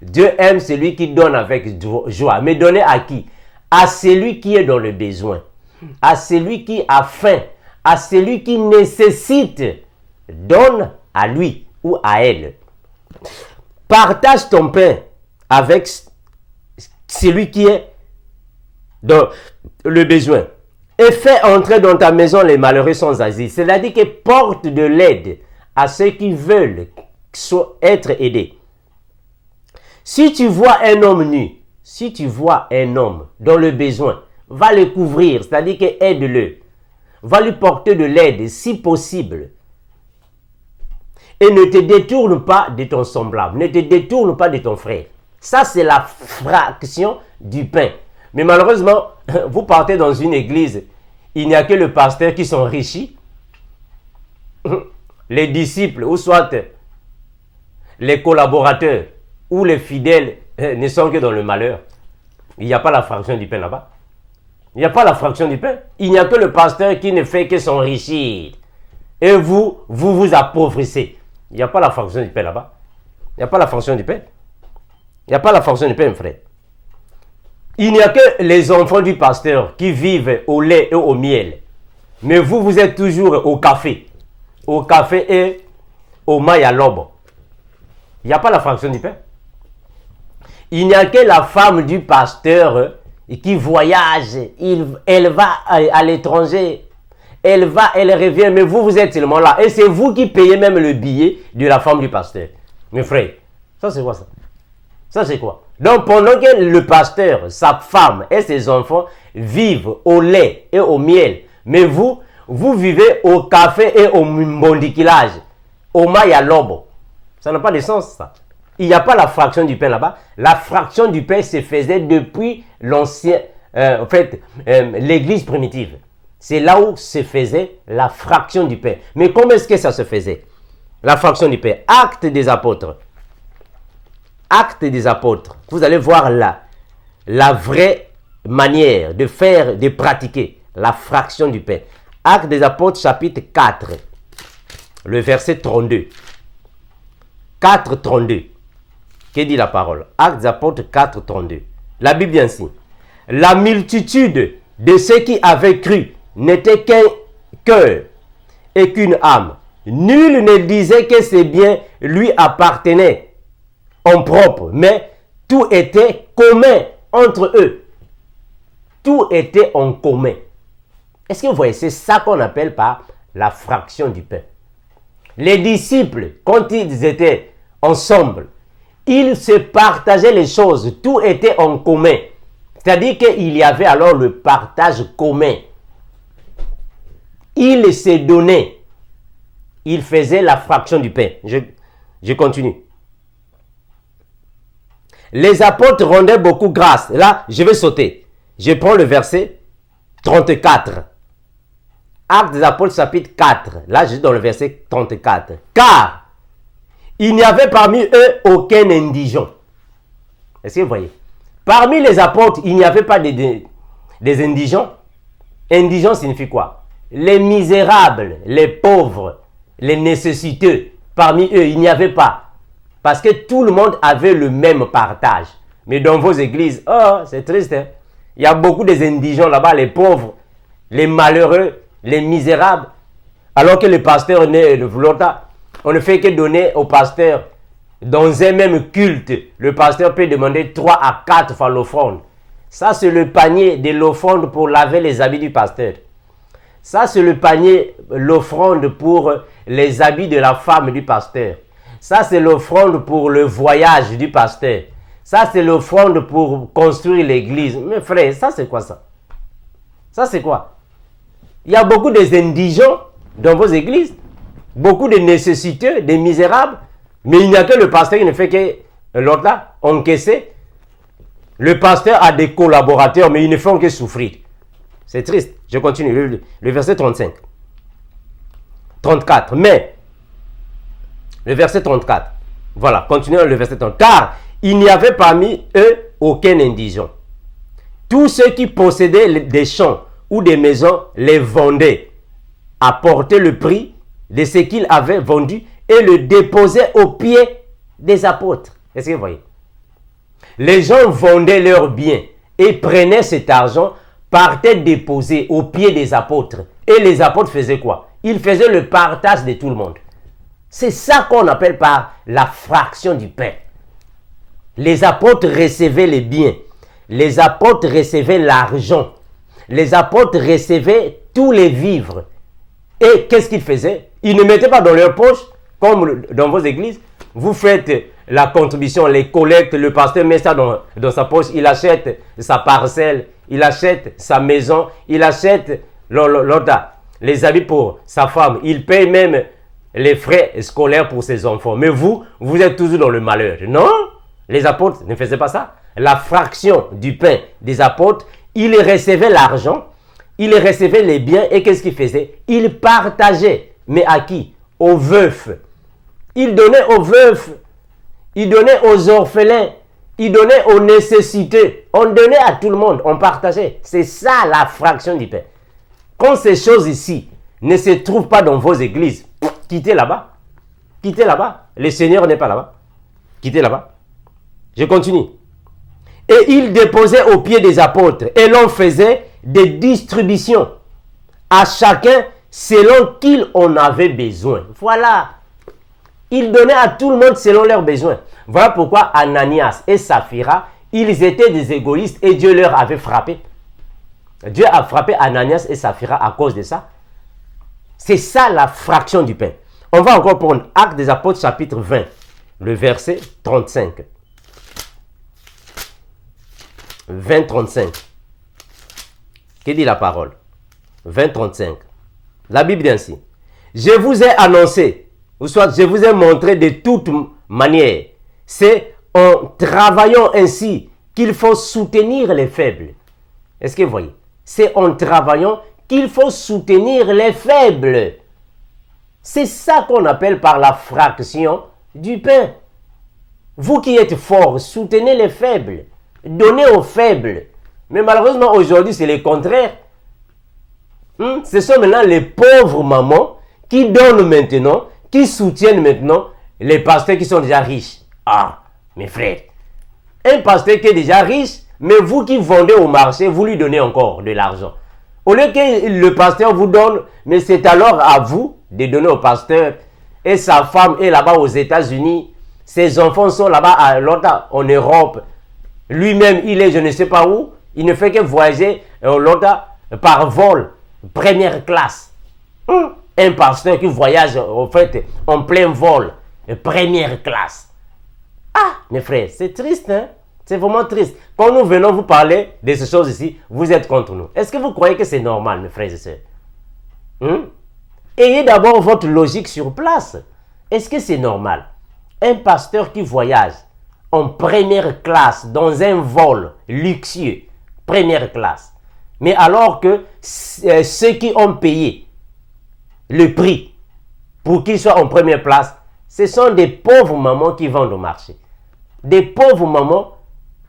Dieu aime celui qui donne avec joie. Mais donner à qui? À celui qui est dans le besoin. À celui qui a faim. À celui qui nécessite. Donne à lui ou à elle. Partage ton pain avec celui qui est dans le besoin. et fais entrer dans ta maison les malheureux sans asile. C'est-à-dire que porte de l'aide à ceux qui veulent être aidés. Si tu vois un homme nu, si tu vois un homme dans le besoin, va le couvrir, c'est-à-dire que aide-le. Va lui porter de l'aide si possible. Et ne te détourne pas de ton semblable, ne te détourne pas de ton frère. Ça, c'est la fraction du pain. Mais malheureusement, vous partez dans une église, il n'y a que le pasteur qui s'enrichit. Les disciples, ou soit les collaborateurs, ou les fidèles ne sont que dans le malheur. Il n'y a pas la fraction du pain là-bas. Il n'y a pas la fraction du pain. Il n'y a que le pasteur qui ne fait que s'enrichir. Et vous vous appauvrissez. Il n'y a pas la fraction du pain là-bas. Il n'y a pas la fraction du pain. Il n'y a pas la fraction du pain, frère. Il n'y a que les enfants du pasteur qui vivent au lait et au miel. Mais vous êtes toujours au café. Au café et au maï à l'aube. Il n'y a pas la fraction du pain. Il n'y a que la femme du pasteur qui voyage. Elle va à l'étranger. Elle va, elle revient. Mais vous êtes seulement là. Et c'est vous qui payez même le billet de la femme du pasteur. Mes frères, ça c'est quoi ça? Ça c'est quoi? Donc pendant que le pasteur, sa femme et ses enfants vivent au lait et au miel, mais vous vivez au café et au mbondikilage, au maï à l'aube. Ça n'a pas de sens ça. Il n'y a pas la fraction du pain là-bas. La fraction du pain se faisait depuis l'ancien, l'église primitive. C'est là où se faisait la fraction du pain. Mais comment est-ce que ça se faisait? La fraction du pain. Actes des apôtres. Actes des apôtres. Vous allez voir la vraie manière de faire, de pratiquer la fraction du pain. Actes des apôtres chapitre 4. Le verset 32. 4, 32. Que dit la parole? Actes des apôtres 4, 32. La Bible dit ainsi. La multitude de ceux qui avaient cru n'était qu'un cœur et qu'une âme. Nul ne disait que ces biens lui appartenaient en propre, mais tout était commun entre eux. Tout était en commun. Est-ce que vous voyez? C'est ça qu'on appelle par la fraction du pain. Les disciples, quand ils étaient ensemble, ils se partageaient les choses. Tout était en commun. C'est-à-dire qu'il y avait alors le partage commun. Ils se donnaient. Ils faisaient la fraction du pain. Je continue. Les apôtres rendaient beaucoup grâce. Là, je vais sauter. Je prends le verset 34. Actes des apôtres chapitre 4. Là, je suis dans le verset 34. Car il n'y avait parmi eux aucun indigent. Est-ce que vous voyez? Parmi les apôtres, il n'y avait pas des indigents. Indigents signifie quoi? Les misérables, les pauvres, les nécessiteux. Parmi eux, il n'y avait pas. Parce que tout le monde avait le même partage. Mais dans vos églises, oh, c'est triste. Hein? Il y a beaucoup d'indigents là-bas, les pauvres, les malheureux, les misérables. Alors que le pasteur, on ne fait que donner au pasteur. Dans un même culte, le pasteur peut demander 3 à 4 fois l'offrande. Ça, c'est le panier de l'offrande pour laver les habits du pasteur. Ça, c'est le panier, l'offrande pour les habits de la femme du pasteur. Ça, c'est l'offrande pour le voyage du pasteur. Ça, c'est l'offrande pour construire l'église. Mais frère, ça, c'est quoi ça? Ça, c'est quoi? Il y a beaucoup d'indigents dans vos églises. Beaucoup de nécessiteux, des misérables. Mais il n'y a que le pasteur qui ne fait que l'autre là, encaisser. Le pasteur a des collaborateurs, mais ils ne font que souffrir. C'est triste. Je continue. Le verset 35. 34. Mais, le verset 34. Voilà, continuons le verset 34. Car il n'y avait parmi eux aucun indigent. Tous ceux qui possédaient des champs ou des maisons les vendaient, apportaient le prix de ce qu'ils avaient vendu et le déposaient aux pieds des apôtres. Est-ce que vous voyez? Les gens vendaient leurs biens et prenaient cet argent, partaient déposer aux pieds des apôtres. Et les apôtres faisaient quoi? Ils faisaient le partage de tout le monde. C'est ça qu'on appelle par la fraction du pain. Les apôtres recevaient les biens. Les apôtres recevaient l'argent. les apôtres recevaient tous les vivres. Et qu'est-ce qu'ils faisaient? Ils ne mettaient pas dans leur poche, comme dans vos églises. Vous faites la contribution, les collectes, le pasteur met ça dans sa poche, il achète sa parcelle, il achète sa maison, il achète les habits pour sa femme, il paye même les frais scolaires pour ses enfants. Mais vous êtes toujours dans le malheur. Non, les apôtres ne faisaient pas ça. La fraction du pain des apôtres, ils recevaient l'argent, ils recevaient les biens et qu'est-ce qu'ils faisaient? Ils partageaient. Mais à qui? Aux veufs. Ils donnaient aux veufs, ils donnaient aux orphelins, ils donnaient aux nécessités. On donnait à tout le monde, on partageait. C'est ça la fraction du pain. Quand ces choses ici ne se trouvent pas dans vos églises, quittez là-bas. Quittez là-bas. Le Seigneur n'est pas là-bas. Quittez là-bas. Je continue. Et il déposait aux pieds des apôtres et l'on faisait des distributions à chacun selon qu'il en avait besoin. Voilà. Il donnait à tout le monde selon leurs besoins. Voilà pourquoi Ananias et Saphira, ils étaient des égoïstes et Dieu leur avait frappé. Dieu a frappé Ananias et Saphira à cause de ça. C'est ça la fraction du pain. On va encore prendre Actes des Apôtres chapitre 20, le verset 35. 20-35. Que dit la parole? 20-35. La Bible dit ainsi. Je vous ai annoncé, ou soit je vous ai montré de toute manière, c'est en travaillant ainsi qu'il faut soutenir les faibles. Est-ce que vous voyez? C'est en travaillant qu'il faut soutenir les faibles. C'est ça qu'on appelle par la fraction du pain. Vous qui êtes forts, soutenez les faibles. Donnez aux faibles. Mais malheureusement, aujourd'hui, c'est le contraire. Ce sont maintenant les pauvres mamans qui donnent maintenant, qui soutiennent maintenant les pasteurs qui sont déjà riches. Ah, mes frères. Un pasteur qui est déjà riche, mais vous qui vendez au marché, vous lui donnez encore de l'argent. Au lieu que le pasteur vous donne, mais c'est alors à vous de donner au pasteur. Et sa femme est là-bas aux États-Unis. Ses enfants sont là-bas en Europe. Lui-même, il est je ne sais pas où. Il ne fait que voyager par vol, première classe. Un pasteur qui voyage en fait en plein vol, première classe. Ah, mes frères, c'est triste, hein? C'est vraiment triste. Quand nous venons vous parler de ces choses ici, vous êtes contre nous. Est-ce que vous croyez que c'est normal, mes frères et sœurs? Ayez d'abord votre logique sur place. Est-ce que c'est normal? Un pasteur qui voyage en première classe dans un vol luxueux, première classe. Mais alors que ceux qui ont payé le prix pour qu'il soit en première place, ce sont des pauvres mamans qui vendent au marché. Des pauvres mamans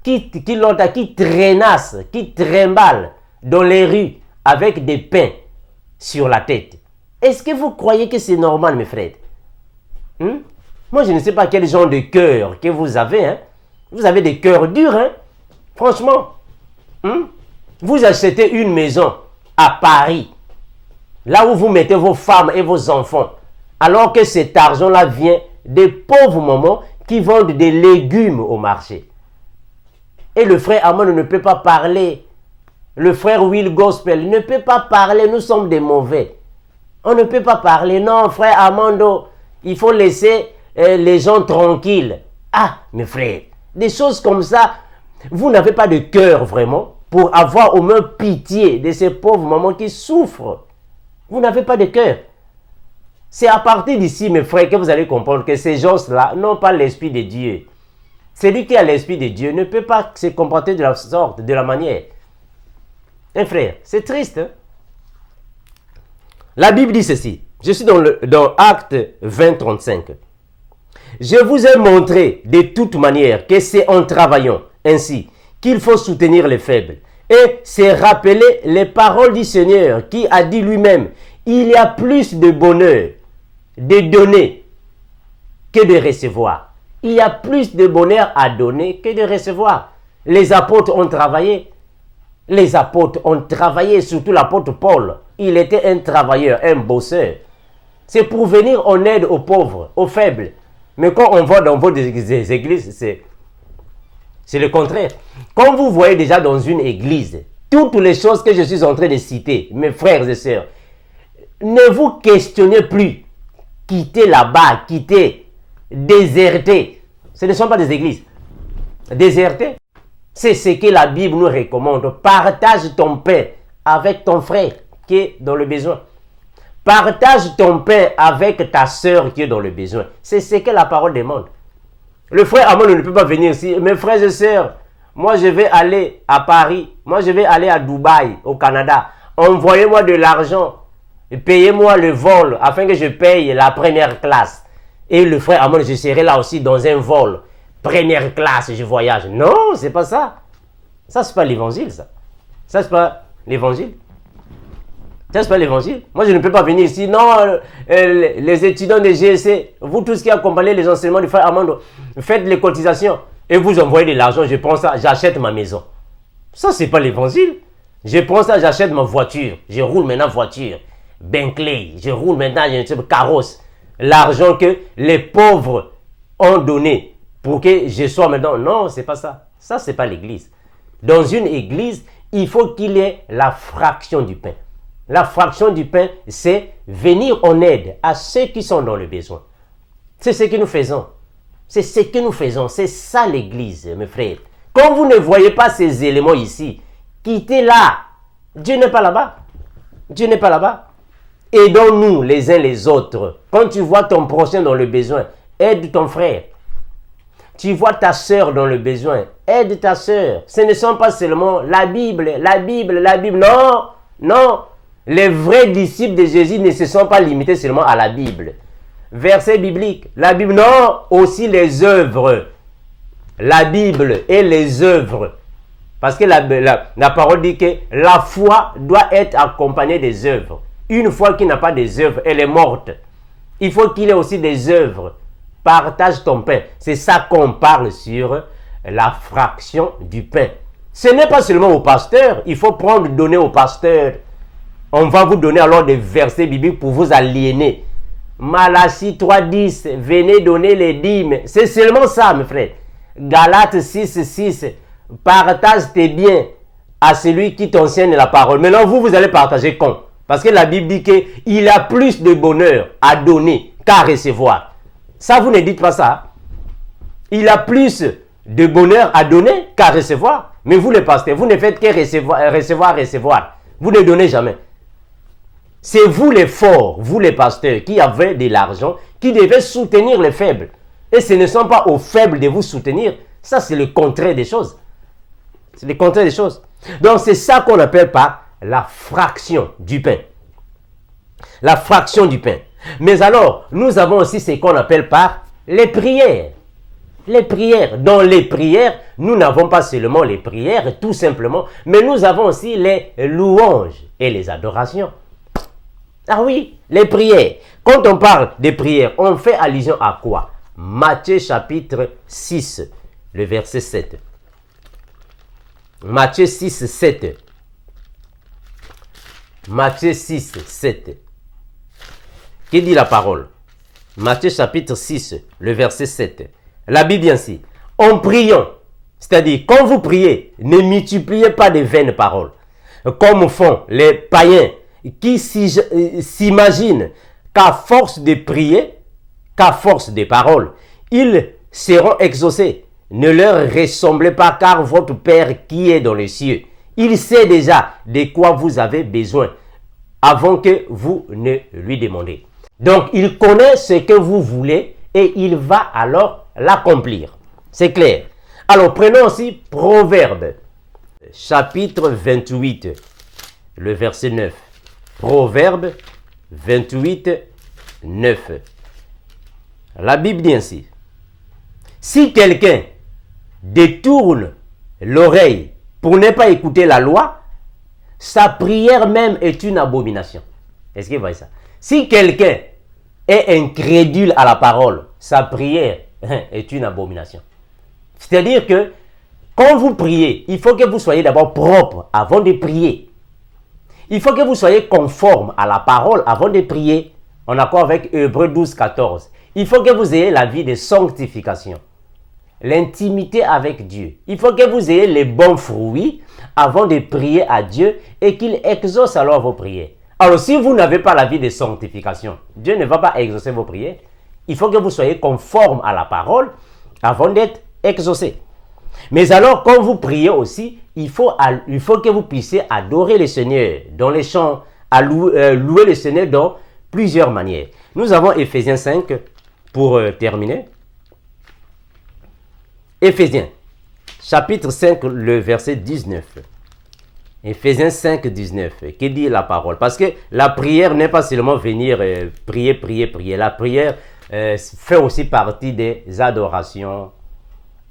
qui traînassent, qui trimballent dans les rues avec des pains sur la tête. Est-ce que vous croyez que c'est normal, mes frères? Moi, je ne sais pas quel genre de cœur que vous avez. Hein? Vous avez des cœurs durs. Hein? Franchement. Vous achetez une maison à Paris, là où vous mettez vos femmes et vos enfants, alors que cet argent-là vient des pauvres mamans qui vendent des légumes au marché. Et le frère Armando ne peut pas parler. Le frère Will Gospel ne peut pas parler. Nous sommes des mauvais. On ne peut pas parler. Non, frère Armando, il faut laisser les gens tranquilles. Ah, mes frères, des choses comme ça, vous n'avez pas de cœur vraiment pour avoir au moins pitié de ces pauvres mamans qui souffrent. Vous n'avez pas de cœur. C'est à partir d'ici, mes frères, que vous allez comprendre que ces gens-là n'ont pas l'esprit de Dieu. Celui qui a l'esprit de Dieu ne peut pas se comporter de la sorte, de la manière. Hein, frère, c'est triste. Hein? La Bible dit ceci. Je suis dans Actes 20, 35. Je vous ai montré de toute manière que c'est en travaillant ainsi qu'il faut soutenir les faibles. Et c'est rappeler les paroles du Seigneur qui a dit lui-même, il y a plus de bonheur de donner que de recevoir. Il y a plus de bonheur à donner que de recevoir. Les apôtres ont travaillé. Les apôtres ont travaillé, surtout l'apôtre Paul. Il était un travailleur, un bosseur. C'est pour venir en aide aux pauvres, aux faibles. Mais quand on va dans vos églises, c'est le contraire. Quand vous voyez déjà dans une église toutes les choses que je suis en train de citer, mes frères et sœurs, ne vous questionnez plus. Quittez là-bas, quittez, désertez. Ce ne sont pas des églises. Déserter, c'est ce que la Bible nous recommande. Partage ton pain avec ton frère qui est dans le besoin. Partage ton pain avec ta sœur qui est dans le besoin. C'est ce que la parole demande. Le frère Amon ne peut pas venir ici. Mes frères et sœurs, moi je vais aller à Paris. Moi je vais aller à Dubaï, au Canada. Envoyez-moi de l'argent. Payez-moi le vol afin que je paye la première classe. Et le frère Amon, je serai là aussi dans un vol. Première classe, je voyage. Non, c'est pas ça. Ça, c'est pas l'évangile, ça. Ça, c'est pas l'évangile. Ça, c'est pas l'évangile. Moi, je ne peux pas venir ici. Non, les étudiants de GSC, vous tous qui accompagnez les enseignements du frère Amando, faites les cotisations et vous envoyez de l'argent. Je prends ça, j'achète ma maison. Ça, c'est pas l'évangile. Je prends ça, j'achète ma voiture. Je roule maintenant voiture. Bentley. Je roule maintenant, j'ai un carrosse. L'argent que les pauvres ont donné pour que je sois maintenant. Non, c'est pas ça. Ça, c'est pas l'église. Dans une église, il faut qu'il y ait la fraction du pain. La fraction du pain, c'est venir en aide à ceux qui sont dans le besoin. C'est ce que nous faisons. C'est ce que nous faisons. C'est ça l'église, mes frères. Quand vous ne voyez pas ces éléments ici, quittez là. Dieu n'est pas là-bas. Dieu n'est pas là-bas. Aidons-nous les uns les autres. Quand tu vois ton prochain dans le besoin, aide ton frère. Tu vois ta sœur dans le besoin, aide ta sœur. Ce ne sont pas seulement la Bible, la Bible, la Bible. Non, non. Les vrais disciples de Jésus ne se sont pas limités seulement à la Bible. Verset biblique, la Bible, non, aussi les œuvres. La Bible et les œuvres. Parce que la parole dit que la foi doit être accompagnée des œuvres. Une foi qui n'a pas des œuvres, elle est morte. Il faut qu'il y ait aussi des œuvres. Partage ton pain. C'est ça qu'on parle sur la fraction du pain. Ce n'est pas seulement au pasteur. Il faut prendre, donner au pasteur. On va vous donner alors des versets bibliques pour vous aliéner. Malachie 3.10, venez donner les dîmes. C'est seulement ça, mes frères. Galates 6.6, partage tes biens à celui qui t'enseigne la parole. Maintenant, vous allez partager quand? Parce que la Bible dit qu'il y a plus de bonheur à donner qu'à recevoir. Ça, vous ne dites pas ça. Il a plus de bonheur à donner qu'à recevoir. Mais vous, les pasteurs, vous ne faites que recevoir. Vous ne donnez jamais. C'est vous les forts, vous les pasteurs, qui avez de l'argent, qui devez soutenir les faibles. Et ce ne sont pas aux faibles de vous soutenir. Ça, c'est le contraire des choses. C'est le contraire des choses. Donc, c'est ça qu'on appelle par la fraction du pain. La fraction du pain. Mais alors, nous avons aussi ce qu'on appelle par les prières. Les prières. Dans les prières, nous n'avons pas seulement les prières, tout simplement, mais nous avons aussi les louanges et les adorations. Ah oui, les prières. Quand on parle des prières, on fait allusion à quoi? Matthieu chapitre 6, le verset 7. Matthieu 6, 7. Matthieu 6, 7. Qui dit la parole? Matthieu chapitre 6, le verset 7. La Bible dit ainsi. En priant, c'est-à-dire quand vous priez, ne multipliez pas de vaines paroles, comme font les païens qui s'imaginent qu'à force de prier, qu'à force de paroles, ils seront exaucés. Ne leur ressemblez pas, car votre Père qui est dans les cieux, il sait déjà de quoi vous avez besoin avant que vous ne lui demandez. Donc, il connaît ce que vous voulez et il va alors l'accomplir. C'est clair. Alors, prenons aussi Proverbe, chapitre 28, le verset 9. Proverbe 28, 9. La Bible dit ainsi. Si quelqu'un détourne l'oreille pour ne pas écouter la loi, sa prière même est une abomination. Est-ce que vous voyez ça? Si quelqu'un est incrédule à la parole, sa prière est une abomination. C'est-à-dire que quand vous priez, il faut que vous soyez d'abord propre avant de prier. Il faut que vous soyez conforme à la parole avant de prier, en accord avec Hébreux 12, 14. Il faut que vous ayez la vie de sanctification. l'intimité avec Dieu. Il faut que vous ayez les bons fruits avant de prier à Dieu et qu'il exauce alors vos prières. Alors, si vous n'avez pas la vie de sanctification, Dieu ne va pas exaucer vos prières. Il faut que vous soyez conforme à la parole avant d'être exaucé. Mais alors, quand vous priez aussi, il faut que vous puissiez adorer le Seigneur dans les chants, louer le Seigneur dans plusieurs manières. Nous avons Éphésiens 5 pour terminer. Éphésiens, chapitre 5, le verset 19. Éphésiens 5, 19, qui dit la parole. Parce que la prière n'est pas seulement venir prier. La prière fait aussi partie des adorations,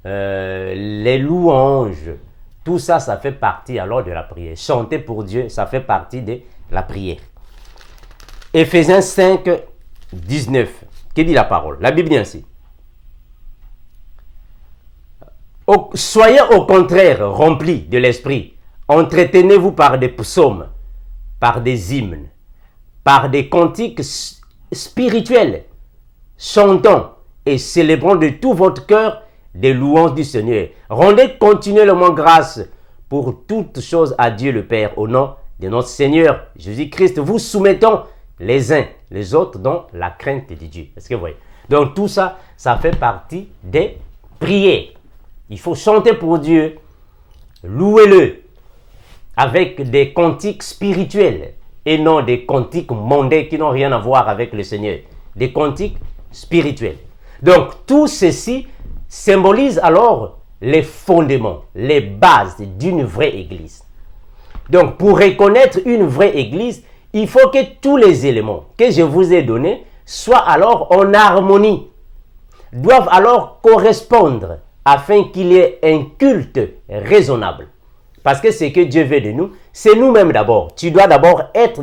les louanges. Tout ça, ça fait partie alors de la prière. Chanter pour Dieu, ça fait partie de la prière. Éphésiens 5, 19, qui dit la parole. La Bible dit ainsi. Soyez au contraire remplis de l'esprit. Entretenez-vous par des psaumes, par des hymnes, par des cantiques spirituels, chantant et célébrant de tout votre cœur des louanges du Seigneur. Rendez continuellement grâce pour toutes choses à Dieu le Père au nom de notre Seigneur Jésus-Christ, vous soumettant les uns les autres dans la crainte de Dieu. Est-ce que vous voyez? Donc tout ça, ça fait partie des prières. Il faut chanter pour Dieu, louez-le avec des cantiques spirituels et non des cantiques mondains qui n'ont rien à voir avec le Seigneur. Des cantiques spirituels. Donc tout ceci symbolise alors les fondements, les bases d'une vraie église. Donc pour reconnaître une vraie église, il faut que tous les éléments que je vous ai donnés soient alors en harmonie, doivent alors correspondre afin qu'il y ait un culte raisonnable. Parce que ce que Dieu veut de nous, c'est nous-mêmes d'abord. Tu dois d'abord être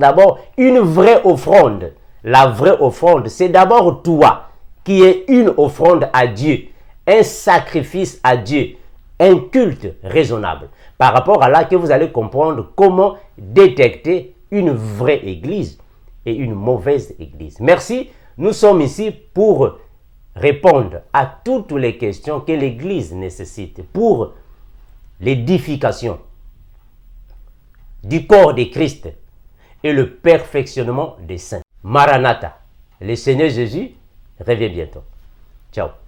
une vraie offrande. La vraie offrande, c'est d'abord toi qui es une offrande à Dieu, un sacrifice à Dieu, un culte raisonnable. Par rapport à là que vous allez comprendre comment détecter une vraie église et une mauvaise église. Merci, nous sommes ici pour répondre à toutes les questions que l'église nécessite pour l'édification du corps de Christ et le perfectionnement des saints. Maranatha, le Seigneur Jésus revient bientôt. Ciao.